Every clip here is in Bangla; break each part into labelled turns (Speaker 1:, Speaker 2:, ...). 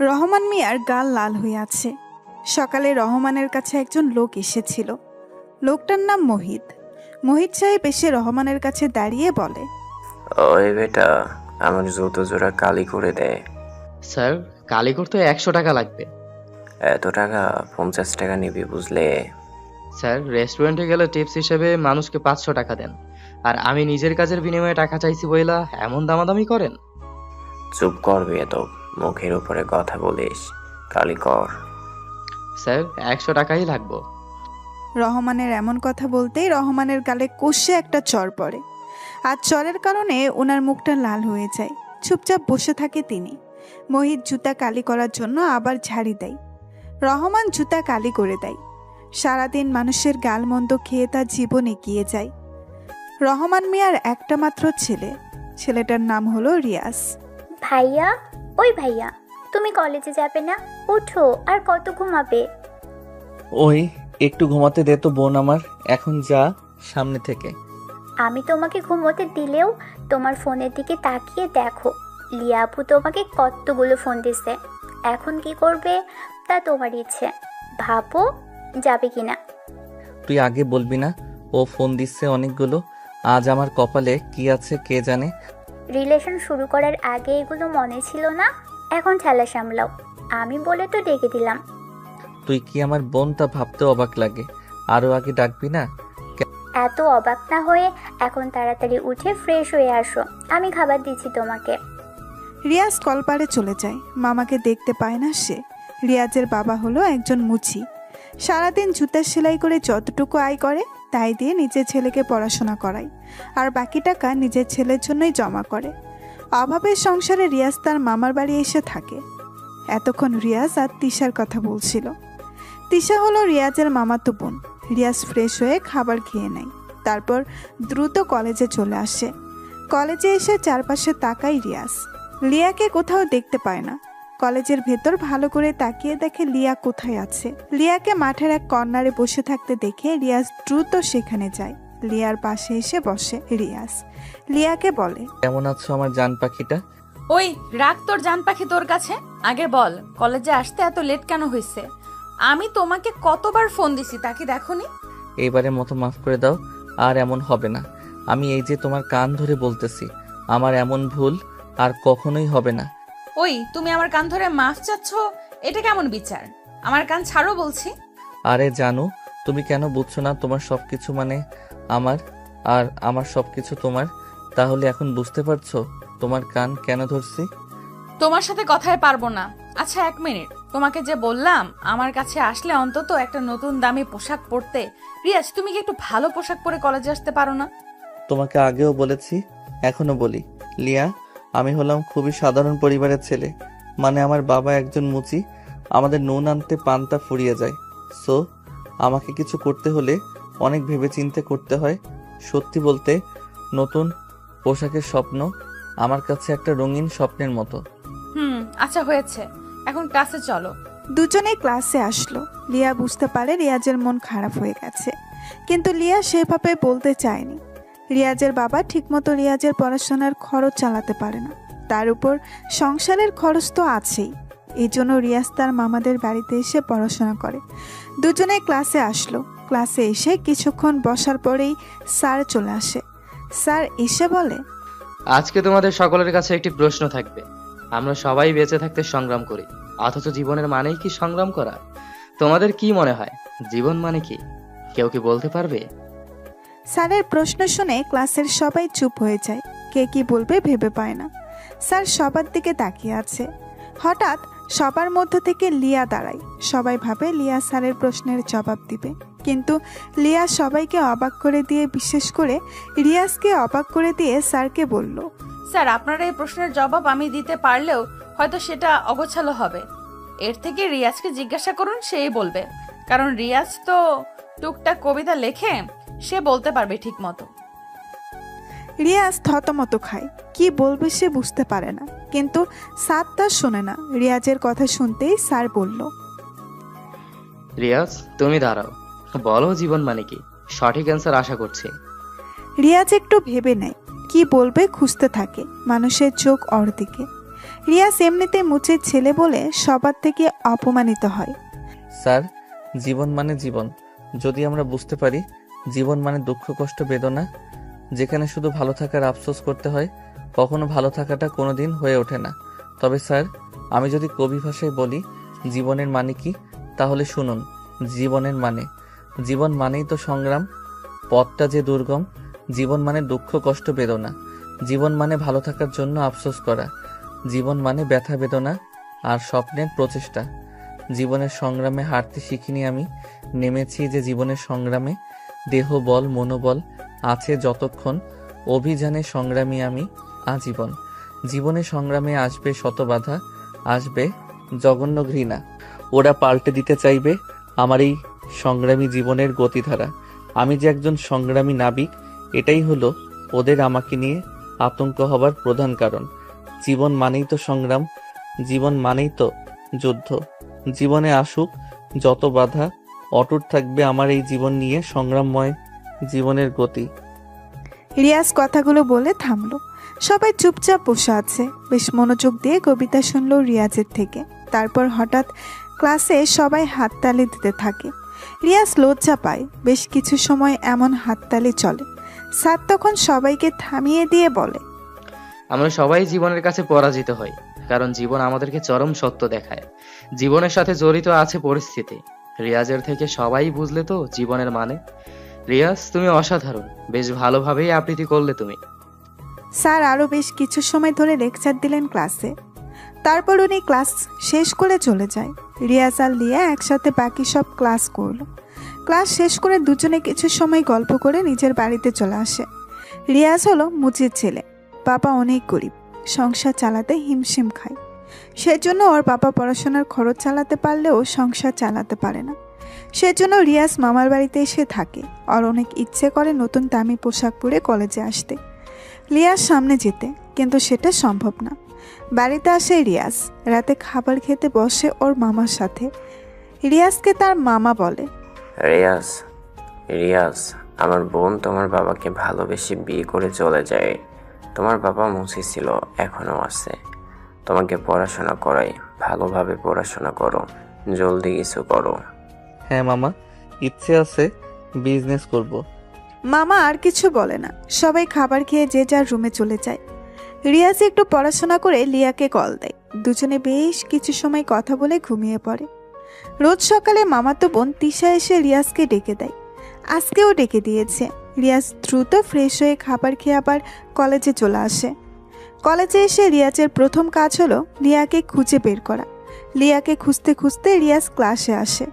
Speaker 1: রহমান মিয়ার গাল লাল হয়ে আছে। সকালে রহমানের কাছে একজন লোক এসেছিল। লোকটার নাম মোহিত। মোহিত সাহেব এসে রহমানের কাছে দাঁড়িয়ে বলে,
Speaker 2: ওই বেটা, আমার জুতো জোড়া কালি করে দেয়।
Speaker 3: স্যার, কালি করতে 100 টাকা লাগবে।
Speaker 2: এত টাকা? 50 টাকা নিবি বুঝলে?
Speaker 3: স্যার, রেস্টুরেন্টে গেলে টিপস হিসেবে মানুষকে 500 টাকা দেন, আর আমি নিজের কাজের বিনিময়ে টাকা চাইছি বইলা এমন দামাদামি করেন?
Speaker 2: চুপ করবি, এত মুখের উপরে কথা বলিস। কালি কর।
Speaker 3: স্যার, 100 টাকাই লাগবে।
Speaker 1: রহমানের এমন কথা বলতেই রহমানের গালে কষে একটা চড় পড়ে। আর চড়ের কারণে ওনার মুখটা লাল হয়ে যায়। চুপচাপ বসে থাকে তিনি। মোহিত জুতা কালি করার জন্য আবার ঝাড়ি দেয়। রহমান জুতা কালি করে দেয়। সারাদিন মানুষের গালমন্দ খেয়ে তার জীবন এগিয়ে যায়। রহমান মিয়ার একটা মাত্র ছেলে। ছেলেটার নাম হলো রিয়াজ।
Speaker 4: ভাইয়া, ওই ভাইয়া, তুমি কলেজে যাবে না? উঠো, আর কত ঘুমাবে?
Speaker 5: ওই একটু ঘুমাতে দে তো বোন আমার, এখন যা সামনে থেকে।
Speaker 4: আমি তোমাকে ঘুমোতে দিলেও তোমার ফোনের দিকে তাকিয়ে দেখো, লিয়া আপু তোমাকে কতগুলো ফোন দিছে। এখন কি করবে তা তোমার ইচ্ছে, ভাবো যাবে কিনা।
Speaker 5: তুই আগে বলবি না ও ফোন দিচ্ছে অনেকগুলো? আজ আমার কপালে কি আছে কে জানে।
Speaker 4: রিলেশন শুরু করার আগে এগুলো মনে ছিল না, এখন ঠেলা সামলাও। আমি বলে তো ডেকে দিলাম।
Speaker 5: তুই কি আমার বোন তা ভাবতে অবাক লাগে। আরো আগে ডাকবি না?
Speaker 4: এত অবাক না হয়ে এখন তাড়াতাড়ি উঠে ফ্রেশ হয়ে আসো, আমি খাবার দিচ্ছি তোমাকে।
Speaker 1: রিয়াজ কলপারে চলে যায়। মামাকে দেখতে পায় না সে। রিয়াজের বাবা হলো একজন মুচি। সারাদিন জুতার সেলাই করে যতটুকু আয় করে তাই দিয়ে নিজের ছেলেকে পড়াশোনা করায়, আর বাকি টাকা নিজের ছেলের জন্যই জমা করে। অভাবের সংসারে রিয়াজ তার মামার বাড়ি এসে থাকে। এতক্ষণ রিয়াজ আর তিশার কথা বলছিল। তিশা হলো রিয়াজের মামাতো বোন। রিয়াজ ফ্রেশ হয়ে খাবার খেয়ে নেয়, তারপর দ্রুত কলেজে চলে আসে। কলেজে এসে চারপাশে তাকায় রিয়াজ। লিয়াকে কোথাও দেখতে পায় না। কলেজের ভেতর ভালো করে তাকিয়ে দেখে লিয়া কোথায় আছে। লিয়াকে মাঠের এক কর্নারে বসে থাকতে দেখে রিয়াজ দ্রুত সেখানে যায়। লিয়ার পাশে এসে বসে রিয়াজ। লিয়াকে বলে,
Speaker 5: কেমন আছো আমার জান পাখিটা?
Speaker 6: ওই রাখ তোর জান পাখি তোর কাছে। আগে বল, কলেজে আসতে এত লেট কেন হয়েছে? আমি তোমাকে কতবার ফোন দিছি, তা কি দেখোনি?
Speaker 5: এইবারের মতো মাফ করে দাও, আর এমন হবে না। আমি এই যে তোমার কান ধরে বলতেছি, আমার এমন ভুল আর কখনোই হবে না।
Speaker 6: ওই তুমি আমার কান ধরে মাফ চাচ্ছ, এটা কেমন বিচার? আমার কান ছাড়ো বলছি।
Speaker 5: আরে জানো, তুমি কেন বুঝছো না? তোমার সবকিছু মানে আমার, আর আমার সবকিছু তোমার। তাহলে এখন বুঝতে পারছো তোমার কান কেন ধরছি?
Speaker 6: তোমার সাথে কথায় পারবো না। আচ্ছা 1 মিনিট, তোমাকে যে বললাম আমার কাছে আসলে অন্তত একটা নতুন দামি পোশাক পরতে, রিয়াজ তুমি কি একটু ভালো পোশাক পরে কলেজে আসতে পারো না?
Speaker 5: তোমাকে আগেও বলেছি, এখনো বলি, লিয়া, আমি হলাম খুবই সাধারণ পরিবারের ছেলে। মানে আমার বাবা একজন মুচি। আমাদের নুন আনতে পান্তা ফুরিয়ে যায়। সো আমাকে কিছু করতে হলে অনেক ভেবেচিন্তে করতে হয়। সত্যি বলতে, নতুন পোশাকের স্বপ্ন আমার কাছে একটা রঙিন স্বপ্নের মতো।
Speaker 6: আচ্ছা হয়েছে, এখন ক্লাসে চলো।
Speaker 1: দুজনে ক্লাসে আসলো। লিয়া বুঝতে পারে রিয়াজের মন খারাপ হয়ে গেছে, কিন্তু লিয়া সেভাবে বলতে চায়নি। রিয়াজের বাবা ঠিকমতো রিয়াজের পড়াশোনার খরচ চালাতে পারে না, তার উপর সংসারের খরচ তো আছেই। এই জন্য রিয়াজ তার মামাদের বাড়িতে এসে পড়াশোনা করে। দুজনে ক্লাসে আসলো। ক্লাসে এসে কিছুক্ষণ বসার পরেই স্যার চলে আসে। স্যার এসে বলে,
Speaker 3: আজকে তোমাদের সকলের কাছে একটি প্রশ্ন থাকবে। আমরা সবাই বেঁচে থাকতে সংগ্রাম করি, অথচ জীবনের মানেই কি সংগ্রাম করা? তোমাদের কি মনে হয় জীবন মানে কি? কেউ কি বলতে পারবে?
Speaker 1: স্যারের প্রশ্ন শুনে ক্লাসের সবাই চুপ হয়ে যায়। কে কি বলবে ভেবে পায় না। স্যার সবার দিকে তাকিয়ে আছে। হঠাৎ সবার মধ্য থেকে লিয়া দাঁড়ায়। সবাই ভাবে লিয়া স্যারের প্রশ্নের জবাব দিবে, কিন্তু লিয়া সবাইকে অবাক করে দিয়ে, বিশেষ করে রিয়াজকে অবাক করে দিয়ে স্যারকে বলল,
Speaker 6: স্যার আপনার এই প্রশ্নের জবাব আমি দিতে পারলেও হয়তো সেটা অগোছালো হবে। এর থেকে রিয়াজকে জিজ্ঞাসা করুন, সেই বলবে। কারণ রিয়াজ তো টুকটাক কবিতা লেখে, সে বলতে পারবে ঠিক মতো।
Speaker 1: রিয়াজ থতমত খায়। কি বলবে সে বুঝতে পারে না, কিন্তু স্যার তা শোনে না। রিয়াজের কথা শুনতেই স্যার বলল,
Speaker 3: রিয়াজ, তুমি দাঁড়াও, বলো জীবন মানে কি? সঠিক অ্যান্সার আশা করছি।
Speaker 1: রিয়াজ একটু ভেবে নেয়, কি বলবে খুঁজতে থাকে। মানুষের চোখ ওর দিকে। রিয়াজ এমনিতে মুচির ছেলে বলে সবার থেকে অপমানিত হয়।
Speaker 5: স্যার, জীবন মানে জীবন। যদি আমরা বুঝতে পারি জীবন মানে দুঃখ কষ্ট বেদনা, যেখানে শুধু ভালো থাকার আফসোস করতে হয়, কখনো ভালো থাকাটা কোনোদিন হয়ে ওঠে না। তবে স্যার, আমি যদি কবি ভাষায় বলি জীবনের মানে কি, তাহলে শুনুন। জীবন মানেই তো সংগ্রাম, পথটা যে দুর্গম। জীবন মানে দুঃখ কষ্ট বেদনা। জীবন মানে ভালো থাকার জন্য আফসোস করা। জীবন মানে ব্যথা বেদনা আর স্বপ্নের প্রচেষ্টা। জীবনের সংগ্রামে হারতে শিখিনি আমি, নেমেছি যে জীবনের সংগ্রামে। দেহ বল মনোবল আছে যতক্ষণ, অভিযানে সংগ্রামী আমি আজীবন। জীবনের সংগ্রামে আসবে শত বাধা, আসবে জঘন্য ঘৃণা। ওরা পাল্টে দিতে চাইবে আমার এই সংগ্রামী জীবনের গতিধারা। আমি যে একজন সংগ্রামী নাবিক, এটাই হলো ওদের আমাকে নিয়ে আতঙ্ক হবার প্রধান কারণ। জীবন মানেই তো সংগ্রাম, জীবন মানেই তো যুদ্ধ। জীবনে আসুক যত বাধা, অটুট থাকবে আমার এই জীবন নিয়ে সংগ্রামময় জীবনের গতি।
Speaker 1: রিয়াজ কথাগুলো বলে থামলো। সবাই চুপচাপ বসে আছে। বেশ মনোযোগ দিয়ে কবিতা শুনলো রিয়াজের থেকে। তারপর হঠাৎ ক্লাসে সবাই হাততালি দিতে থাকে। রিয়াজ লজ্জা পায়। বেশ কিছু সময় এমন হাততালি চলে। স্যার তখন সবাইকে থামিয়ে দিয়ে বলে,
Speaker 3: আমরা সবাই জীবনের কাছে পরাজিত হই, কারণ জীবন আমাদেরকে চরম সত্য দেখায়। জীবনের সাথে জড়িত আছে পরিস্থিতি। রিয়াজের থেকে সবাই বুঝলে তো জীবনের মানে। রিয়াজ, তুমি অসাধারণ, বেশ ভালোভাবেই আবৃত্তি করলে তুমি।
Speaker 1: স্যার আরও বেশ কিছু সময় ধরে লেকচার দিলেন ক্লাসে। তারপর উনি ক্লাস শেষ করে চলে যায়। রিয়াজ আর লিয়া একসাথে বাকি সব ক্লাস করলো। ক্লাস শেষ করে দুজনে কিছু সময় গল্প করে নিজের বাড়িতে চলে আসে। রিয়াজ হলো মুচির ছেলে। বাবা অনেক গরিব, সংসার চালাতে হিমশিম খায়। সেজন্য ওর বাবা পড়াশোনার খরচ চালাতে পারলেও সংসার চালাতে পারে না। সেজন্য রিয়াজ মামার বাড়িতে এসে থাকে। ওর অনেক ইচ্ছে করে নতুন দামি পোশাক পরে কলেজে আসতে, লিয়ার সামনে যেতে, কিন্তু সেটা সম্ভব না। বাড়িতে আসে রিয়াজ। রাতে খাবার খেতে বসে ওর মামার সাথে। রিয়াজকে তার মামা বলে,
Speaker 2: রিয়াজ, আমার বোন তোমার বাবাকে ভালোবেসে বিয়ে করে চলে যায়। তোমার বাবা মুচি ছিল, এখনো আছে। তোমাকে পড়াশোনা করাই, ভালোভাবে পড়াশোনা করো, জলদি কিছু করো।
Speaker 5: হ্যাঁ মামা, ইচ্ছে আছে, বিজনেস করব।
Speaker 1: মামা আর কিছু বলে না। সবাই খাবার খেয়ে যে যার রুমে চলে যায়। রিয়াজ একটু পড়াশোনা করে লিয়াকে কল দেয়। দুজনে বেশ কিছু সময় কথা বলে ঘুমিয়ে পড়ে। রোজ সকালে মামাতো বোন তিশা এসে রিয়াজকে ডেকে দেয়। আজকেও ডেকে দিয়েছে। রিয়াজ দ্রুত ফ্রেশ হয়ে খাবার খেয়ে আবার কলেজে চলে আসে। কলেজে এসে রিয়াজের প্রথম কাজ হলো লিয়াকে খুঁজে বের করা। লিয়াকে খুঁজতে খুঁজতে রিয়াজ ক্লাসে আসে।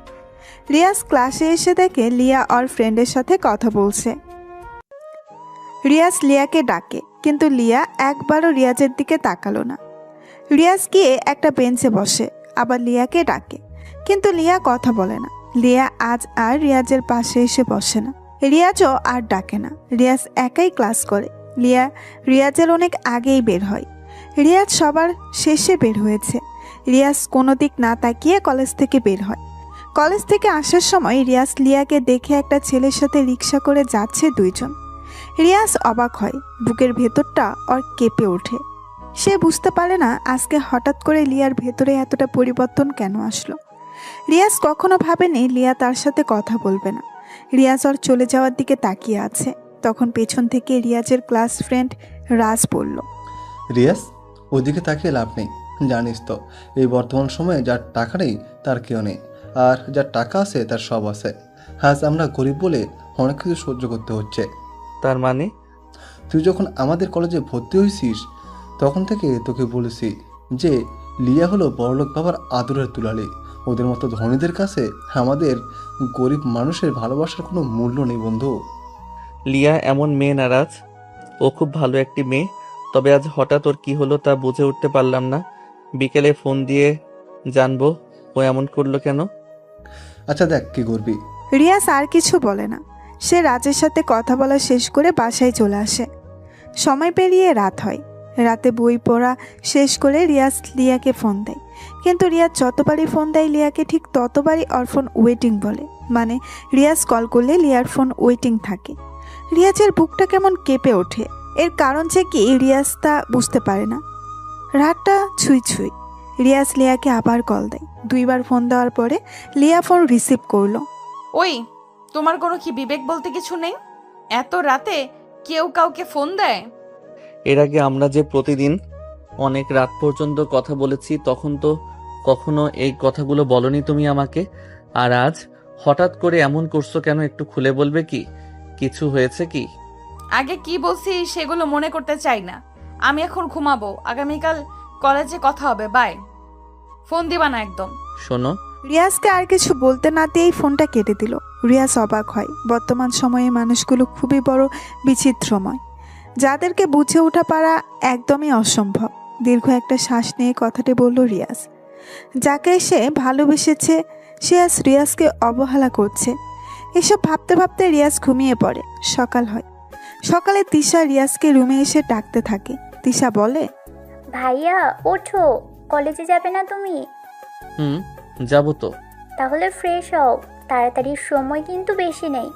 Speaker 1: রিয়াজ ক্লাসে এসে দেখে লিয়া ওর ফ্রেন্ডের সাথে কথা বলছে। রিয়াজ লিয়াকে ডাকে, কিন্তু লিয়া একবারও রিয়াজের দিকে তাকালো না। রিয়াজ গিয়ে একটা বেঞ্চে বসে, আবার লিয়াকে ডাকে, কিন্তু লিয়া কথা বলে না। লিয়া আজ আর রিয়াজের পাশে এসে বসে না। রিয়াজও আর ডাকে না। রিয়াজ একাই ক্লাস করে। লিয়া রিয়াজের অনেক আগেই বের হয়। রিয়াজ সবার শেষে বের হয়েছে। রিয়াজ কোনো দিক না তাকিয়ে কলেজ থেকে বের হয়। কলেজ থেকে আসার সময় রিয়াজ লিয়াকে দেখে একটা ছেলের সাথে রিক্সা করে যাচ্ছে দুইজন। রিয়াজ অবাক হয়। বুকের ভেতরটা ওর কেঁপে ওঠে। সে বুঝতে পারে না আজকে হঠাৎ করে লিয়ার ভেতরে এতটা পরিবর্তন কেন আসলো। রিয়াজ কখনো ভাবেনি লিয়া তার সাথে কথা বলবে না। রিয়াজ ওর চলে যাওয়ার দিকে তাকিয়ে আছে। তখন পেছন থেকে রিয়াজের ক্লাস ফ্রেন্ড রাজ বলল,
Speaker 7: রিয়াজ, ওদিকে তাকিয়ে লাভ নেই। জানিস তো, এই বর্তমান সময়ে যার টাকা নেই তার কেউ নেই, আর যার টাকা আছে তার সব আছে। আজ আমরা গরিব বলে অনেক কিছু সহ্য করতে হচ্ছে।
Speaker 5: তার মানে?
Speaker 7: তুই যখন আমাদের কলেজে ভর্তি হয়েছিস তখন থেকে তোকে বলেছি যে লিয়া হলো বড়লোক বাবার আদরের দুলালি। ওদের মতো ধনীদের কাছে আমাদের গরিব মানুষের ভালোবাসার কোনো মূল্য নেই বন্ধু।
Speaker 5: লিয়া এমন মেয়ে না রাজ, ও খুব ভালো একটি মেয়ে। তবে আজ হঠাৎ ওর কি হলো তা বুঝে উঠতে পারলাম না। বিকেলে ফোন দিয়ে জানবো ও এমন করলো কেন।
Speaker 7: আচ্ছা দেখ কি করবি।
Speaker 1: রিয়াজ আর কিছু বলে না। সে রাজের সাথে কথা বলা শেষ করে বাসায় চলে আসে। সময় পেরিয়ে রাত হয়। রাতে বই পড়া শেষ করে রিয়াজ লিয়াকে ফোন দেয়, কিন্তু রিয়াজ যতবারই ফোন দেয় লিয়াকে ঠিক ততবারই ওর ফোন ওয়েটিং বলে। মানে রিয়াজ কল করলে লিয়ার ফোন ওয়েটিং থাকে। রিয়াজের বুকটা কেমন কেঁপে ওঠে। এর কারণ যে কি রিয়াজ তা বুঝতে পারে না। রাতটা ছুঁই ছুঁই। রিয়াজ লিয়াকে আবার কল দেয়। 2বার ফোন দেওয়ার পরে লিয়া ফোন রিসিভ করলো।
Speaker 6: ওই, তোমার কোনো কি বিবেক বলতে কিছু নেই? এত রাতে কেউ কাউকে ফোন দেয়?
Speaker 5: এর আগে আমরা যে প্রতিদিন অনেক রাত পর্যন্ত কথা বলেছি, তখন তো কখনো এই কথাগুলো বলনি তুমি আমাকে। আর আজ হঠাৎ করে এমন করছো কেন? একটু খুলে বলবে কি? কিছু হয়েছে কি?
Speaker 6: আগে কি বলছি সেগুলো মনে করতে চাই না। আমি এখন ঘুমাবো, আগামীকাল কলেজে কথা হবে, বাই। ফোন দিবা না একদম।
Speaker 5: শোনো,
Speaker 1: রিয়াজকে আর কিছু বলতে না দিয়েই ফোনটা কেটে দিল। রিয়াজ অবাক হয়। বর্তমান সময়ে মানুষগুলো খুবই বড় বিচিত্রময়, যাদেরকে বুঝে ওঠা পারা একদমই অসম্ভব। দীর্ঘ একটা শ্বাস নিয়ে কথাটি বলল রিয়াজ। যাকে সে ভালোবেসেছে সে আজ রিয়াজকে অবহেলা করছে। এসব ভাবতে ভাবতে রিয়াজ ঘুমিয়ে পড়ে। সকাল হয়। সকালে তিশা রিয়াজকে রুমে এসে ডাকতে থাকে। তিশা বলে,
Speaker 4: ভাইয়া ওঠো, কলেজে যাবে না তুমি?
Speaker 5: যাবো তো।
Speaker 4: তাহলে ফ্রেশ হও, তাড়াতাড়ি, সময় কিন্তু বেশি নেই।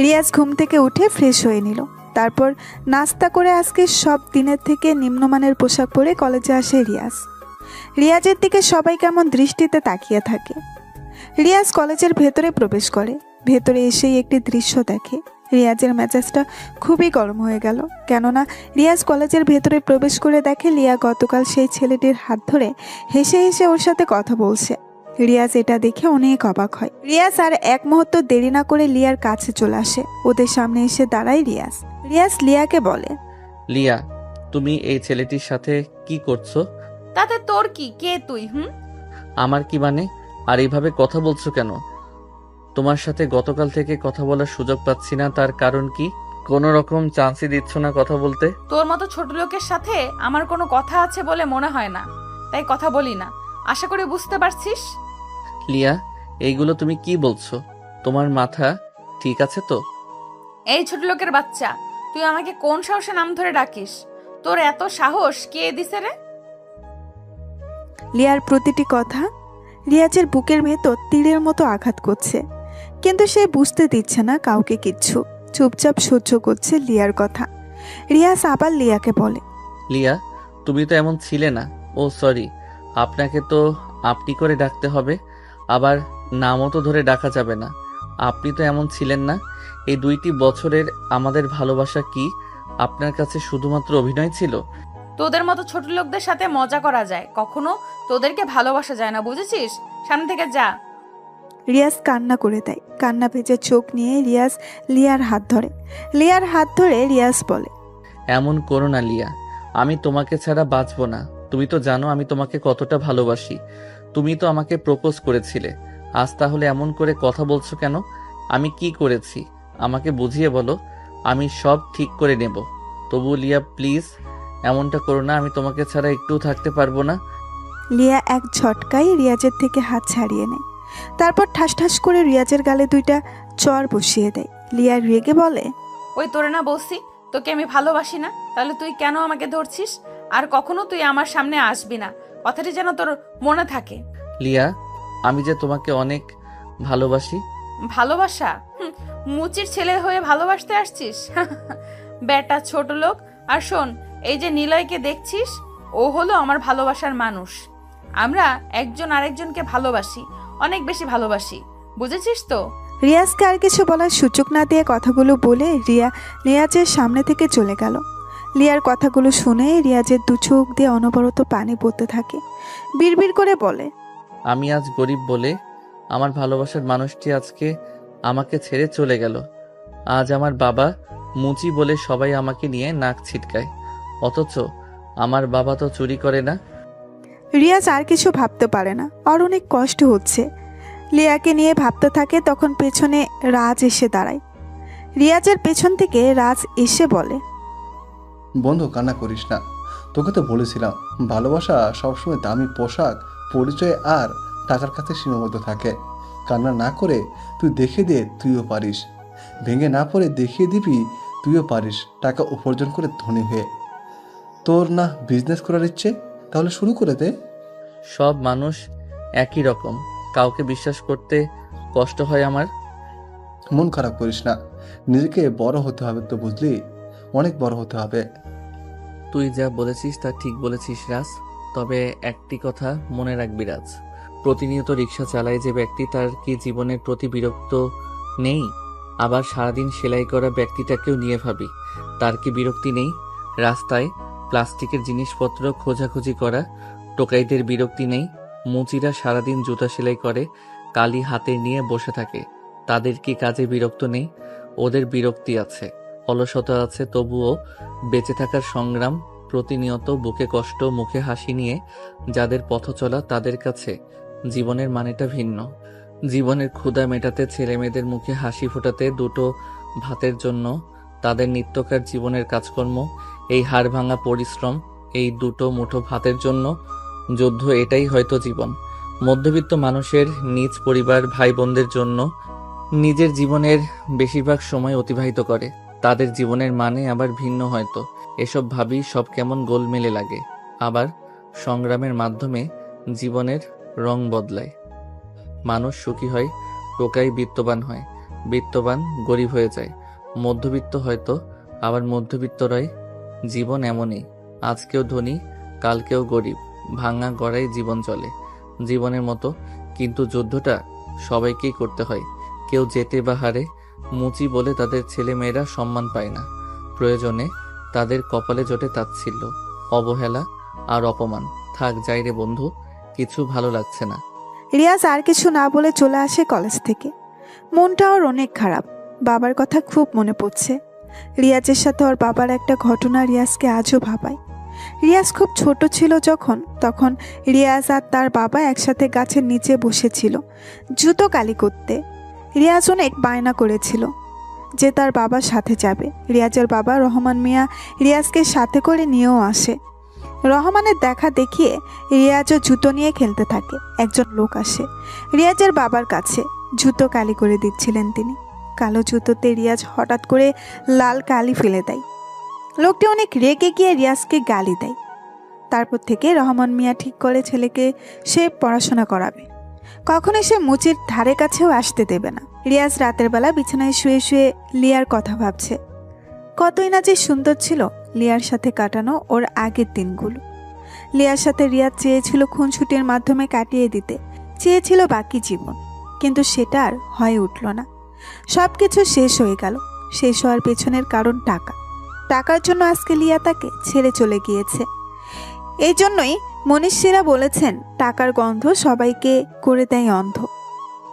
Speaker 1: রিয়াজ ঘুম থেকে উঠে ফ্রেশ হয়ে নিল। তারপর নাস্তা করে আজকে সব দিনের থেকে নিম্নমানের পোশাক পরে কলেজে আসে রিয়াজ। রিয়াজের দিকে সবাই কেমন দৃষ্টিতে তাকিয়ে থাকে। রিয়াজ কলেজের ভেতরে প্রবেশ করে। ভেতরে এসেই একটি দৃশ্য দেখে। রিয়াজের মেজাজটা খুবই গরম হয়ে গেল। কেননা রিয়াজ কলেজের ভেতরে প্রবেশ করে দেখে লিয়া গতকাল সেই ছেলেটির হাত ধরে হেসে হেসে ওর সাথে কথা বলছে। রিয়াজ এটা দেখে অনেক অবাক হয়। রিয়াজ আর এক মুহূর্ত দেরি না করে লিয়ার কাছে চলে আসে। ওদের সামনে এসে দাঁড়ায় রিয়াজ। রিয়াজ লিয়াকে বলে,
Speaker 5: লিয়া, তুমি এই ছেলেটির সাথে কি করছো?
Speaker 6: তাতে তোর কি? কে তুই?
Speaker 5: আমার কি মানে? আর এইভাবে কথা বলছো কেন? তোমার সাথে গতকাল থেকে কথা বলার সুযোগ পাচ্ছি না, তার কারণ কি? কোনো রকম চান্সই দিচ্ছ না কথা বলতে?
Speaker 6: তোর মতো ছোট লোকের সাথে আমার কোনো কথা আছে বলে মনে হয় না, তাই কথা বলি না। আশা করি বুঝতে পারছিস।
Speaker 5: লিয়া, এইগুলো তুমি কি বলছো? তোমার মাথা ঠিক আছে তো?
Speaker 6: এই ছোট লোকের বাচ্চা, তুই আমাকে কোন সাহসে নাম ধরে ডাকিস? তোর এত সাহস কে দিছে রে?
Speaker 1: লিয়ার প্রতিটি কথা রিয়াজের বুকের ভেতর তীরের মতো আঘাত করছে। কিন্তু সে বুঝতে দিচ্ছে না কাউকে কিচ্ছু। চুপচাপ সহ্য করছে লিয়ার কথা। রিয়াজ আবার লিয়াকে বলে,
Speaker 5: লিয়া, তুমি তো এমন ছিলে না। ও সরি, আপনাকে তো আপনি করে ডাকতে হবে। আবার নামও তো ধরে ডাকা যাবে না। আপনি তো এমন ছিলেন না। এই 2টি বছরের আমাদের ভালোবাসা কি আপনার কাছে শুধুমাত্র অভিনয় ছিল?
Speaker 6: তোদের মতো ছোট লোকদের সাথে মজা করা যায়, কখনো তোদেরকে ভালোবাসা যায় না, বুঝেছিস? সামনে থেকে যা।
Speaker 1: রিয়াজ কান্না করে দেয়। কান্না ভেজে চোখ নিয়ে রিয়াজ লিয়ার হাত ধরে। লিয়ার হাত ধরে রিয়াজ বলে,
Speaker 5: এমন করো না লিয়া, আমি তোমাকে ছাড়া বাঁচবো না। তুমি তো জানো আমি তোমাকে কতটা ভালোবাসি। তুমি তো আমাকে প্রপোজ করেছিলে। আজ তাহলে এমন করে কথা বলছো কেন? আমি কি করেছি আমাকে বুঝিয়ে বলো, আমি সব ঠিক করে নেব। তবু লিয়া প্লিজ এমনটা করো না, আমি তোমাকে ছাড়া একটুও থাকতে পারবো না।
Speaker 1: লিয়া এক ঝটকায় রিয়াজের থেকে হাত ছাড়িয়ে নেয়। তারপর ঠাস ঠাস করে রিয়াজের গালে 2টা চর বসিয়ে দেয়। লিয়া রেগে বলে,
Speaker 6: ওই তোরে না বলছি তোকে আমি ভালোবাসি না, তাহলে তুই কেন আমাকে ধরছিস? আর কখনো তুই আমার সামনে আসবি না, কথাটি যেন তোর মনে থাকে।
Speaker 5: লিয়া, আমি যে তোমাকে অনেক ভালোবাসি।
Speaker 6: ভালোবাসা? মুচির ছেলে হয়ে ভালোবাসতে আসছিস? বেটা ছোট লোক। আর শোন, এই যে নিলয়কে দেখছিস, ও হলো আমার ভালোবাসার মানুষ। আমরা একজন আরেকজনকে ভালোবাসি, অনেক বেশি ভালোবাসি, বুঝেছিস তো?
Speaker 1: রিয়াজকে আর কিছু বলার সুযোগ না দিয়ে কথাগুলো বলে রিয়াজের সামনে থেকে চলে গেল। লিয়ার কথাগুলো শুনে রিয়াজের 2 চোখ দিয়ে অনবরত পানি পড়তে থাকে। বিড়বিড় করে বলে,
Speaker 5: আমি আজ গরিব বলে আমার ভালোবাসার মানুষটি আজকে আমাকে ছেড়ে চলে গেল। আজ আমার বাবা মুচি বলে সবাই আমাকে নিয়ে নাক ছিটকায়, অথচ আমার বাবা তো চুরি করে না।
Speaker 1: রিয়াজ আর কিছু ভাবতে পারে না। আর অনেক কষ্ট হচ্ছে। লিয়াকে নিয়ে ভাবতে থাকে। তখন পেছনে রাজ এসে দাঁড়ায়। রিয়াজের পেছন থেকে রাজ এসে বলে,
Speaker 7: বন্ধু, কান্না করিস না। তোকে তো বলেছিলাম ভালোবাসা সবসময় দামি পোশাক, পরিচয় আর টাকার কাছে সীমাবদ্ধ থাকে। কান্না না করে তুই দেখে দে তুইও পারিস। ভেঙে না পড়ে দেখিয়ে দিবি তুইও পারিস টাকা উপার্জন করে ধনী হয়ে। তোর না বিজনেস করার ইচ্ছে? তাহলে শুরু করে দে।
Speaker 5: সব মানুষ একই রকম, কাউকে বিশ্বাস করতে কষ্ট হয় আমার।
Speaker 7: মন খারাপ করিস না, নিজেকে বড় হতে হবে তো, বুঝলি? অনেক বড় হতে হবে।
Speaker 5: তুই যা বলেছিস তা ঠিক বলেছিস রাজ। তবে একটি কথা মনে রাখবি রাজ, প্রতিনিয়ত রিক্সা চালায় যে ব্যক্তি, তার কি জীবনের প্রতি বিরক্ত নেই? আবার সারাদিন সেলাই করা ব্যক্তিটাকেও নিয়ে ভাবি, তার কি বিরক্তি নেই? রাস্তায় প্লাস্টিকের জিনিসপত্র খোঁজাখুঁজি করা টোকাইদের বিরক্তি নেই? মুচিরা সারাদিন জুতা সেলাই করে, কালি হাতে নিয়ে বসে থাকে, তাদের কি কাজে বিরক্ত নেই? ওদের বিরক্তি আছে, অলসতা আছে, তবুও বেঁচে থাকার সংগ্রাম, প্রতিনিয়ত বুকে কষ্ট মুখে হাসি নিয়ে যাদের পথ চলা, তাদের কাছে জীবনের মানেটা ভিন্ন। জীবনের ক্ষুধা মেটাতে, ছেলে মেয়েদের মুখে হাসি ফোটাতে, দুটো ভাতের জন্য তাদের নিত্যকার জীবনের কাজকর্ম, এই হাড় ভাঙা পরিশ্রম, এই দুটো মুঠো ভাতের জন্য যুদ্ধ, এটাই হয়তো জীবন। মধ্যবিত্ত মানুষের নিজ পরিবার ভাই বোনদের জন্য নিজের জীবনের বেশিরভাগ সময় অতিবাহিত করে, তাদের জীবনের মানে আবার ভিন্ন হয়তো। এসব ভাবি সব কেমন গোলমেলে লাগে। আবার সংগ্রামের মাধ্যমে জীবনের রং বদলায়, মানুষ সুখী হয়, টোকাই বিত্তবান হয়, বিত্তবান গরিব হয়ে যায়, মধ্যবিত্ত হয়তো আবার মধ্যবিত্তরাই। জীবন এমনই, আজকেও ধনী কালকেও গরিব, ভাঙা গড়াই জীবন চলে জীবনের মতো। কিন্তু যুদ্ধটা সবাইকেই করতে হয়, কেউ জেতে বা হারে। মুচি বলে তাদের ছেলে মেয়েরা সম্মান পায় না, প্রয়োজনে তাদের কপালে জোটে তাচ্ছিল্য, অবহেলা আর অপমান। থাক যাই রে বন্ধু, কিছু ভালো লাগছে না।
Speaker 1: রিয়াজ আর কিছু না বলে চলে আসে কলেজ থেকে। মনটা ওর অনেক খারাপ, বাবার কথা খুব মনে পড়ছে। রিয়াজের সাথে ওর বাবার একটা ঘটনা রিয়াজকে আজও ভাবায়। রিয়াজ খুব ছোট ছিল যখন, তখন রিয়াজ আর তার বাবা একসাথে গাছের নিচে বসেছিল জুতো কালি করতে। রিয়াজ অনেক বায়না করেছিল যে তার বাবার সাথে যাবে। রিয়াজের বাবা রহমান মিয়া রিয়াজকে সাথে করে নিয়েও আসে। রহমানের দেখা দেখিয়ে রিয়াজও জুতো নিয়ে খেলতে থাকে। একজন লোক আসে রিয়াজের বাবার কাছে, জুতো কালি করে দিচ্ছিলেন তিনি। কালো জুতোতে রিয়াজ হঠাৎ করে লাল কালি ফেলে দেয়। লোকটি অনেক রেগে গিয়ে রিয়াজকে গালি দেয়। তারপর থেকে রহমান মিয়া ঠিক করে ছেলেকে সে পড়াশোনা করাবে, কখনো সে মুচির ধারে কাছেও আসতে দেবে না। রিয়াজ রাতের বেলা বিছানায় শুয়ে শুয়ে লিয়ার কথা ভাবছে। কতই না যে সুন্দর ছিল লিয়ার সাথে কাটানো ওর আগের দিনগুলো। লিয়ার সাথে রিয়াজ চেয়েছিল খুনসুটির মাধ্যমে কাটিয়ে দিতে, চেয়েছিল বাকি জীবন, কিন্তু সেটা আর হয়ে উঠল না। সব কিছু শেষ হয়ে গেল। শেষ হওয়ার পেছনের কারণ টাকা। টাকার জন্য আজকে লিয়া তাকে ছেড়ে চলে গিয়েছে। এই জন্যই মনীষীরা বলেছেন, টাকার গন্ধ সবাইকে করে দেয় অন্ধ।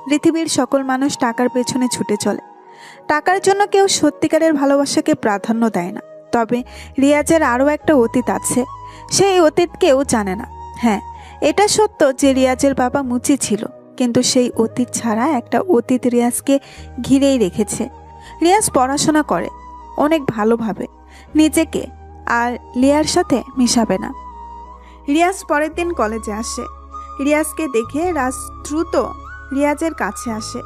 Speaker 1: পৃথিবীর সকল মানুষ টাকার পেছনে ছুটে চলে, টাকার জন্য কেউ সত্যিকারের ভালোবাসাকে প্রাধান্য দেয় না। তবে রিয়াজের আরও একটা অতীত আছে, সেই অতীত কেউ জানে না। হ্যাঁ, এটা সত্য যে রিয়াজের বাবা মুচি ছিল, কিন্তু সেই অতীত ছাড়া একটা অতীত রিয়াজকে ঘিরেই রেখেছে। রিয়াজ পড়াশোনা করে অনেক ভালোভাবে, নিজেকে আর লিয়ার সাথে মিশাবে না। রিয়াজ পরের দিন কলেজে আসে। রিয়াজকে দেখে রাজ দ্রুত রিয়াজের কাছে আসে।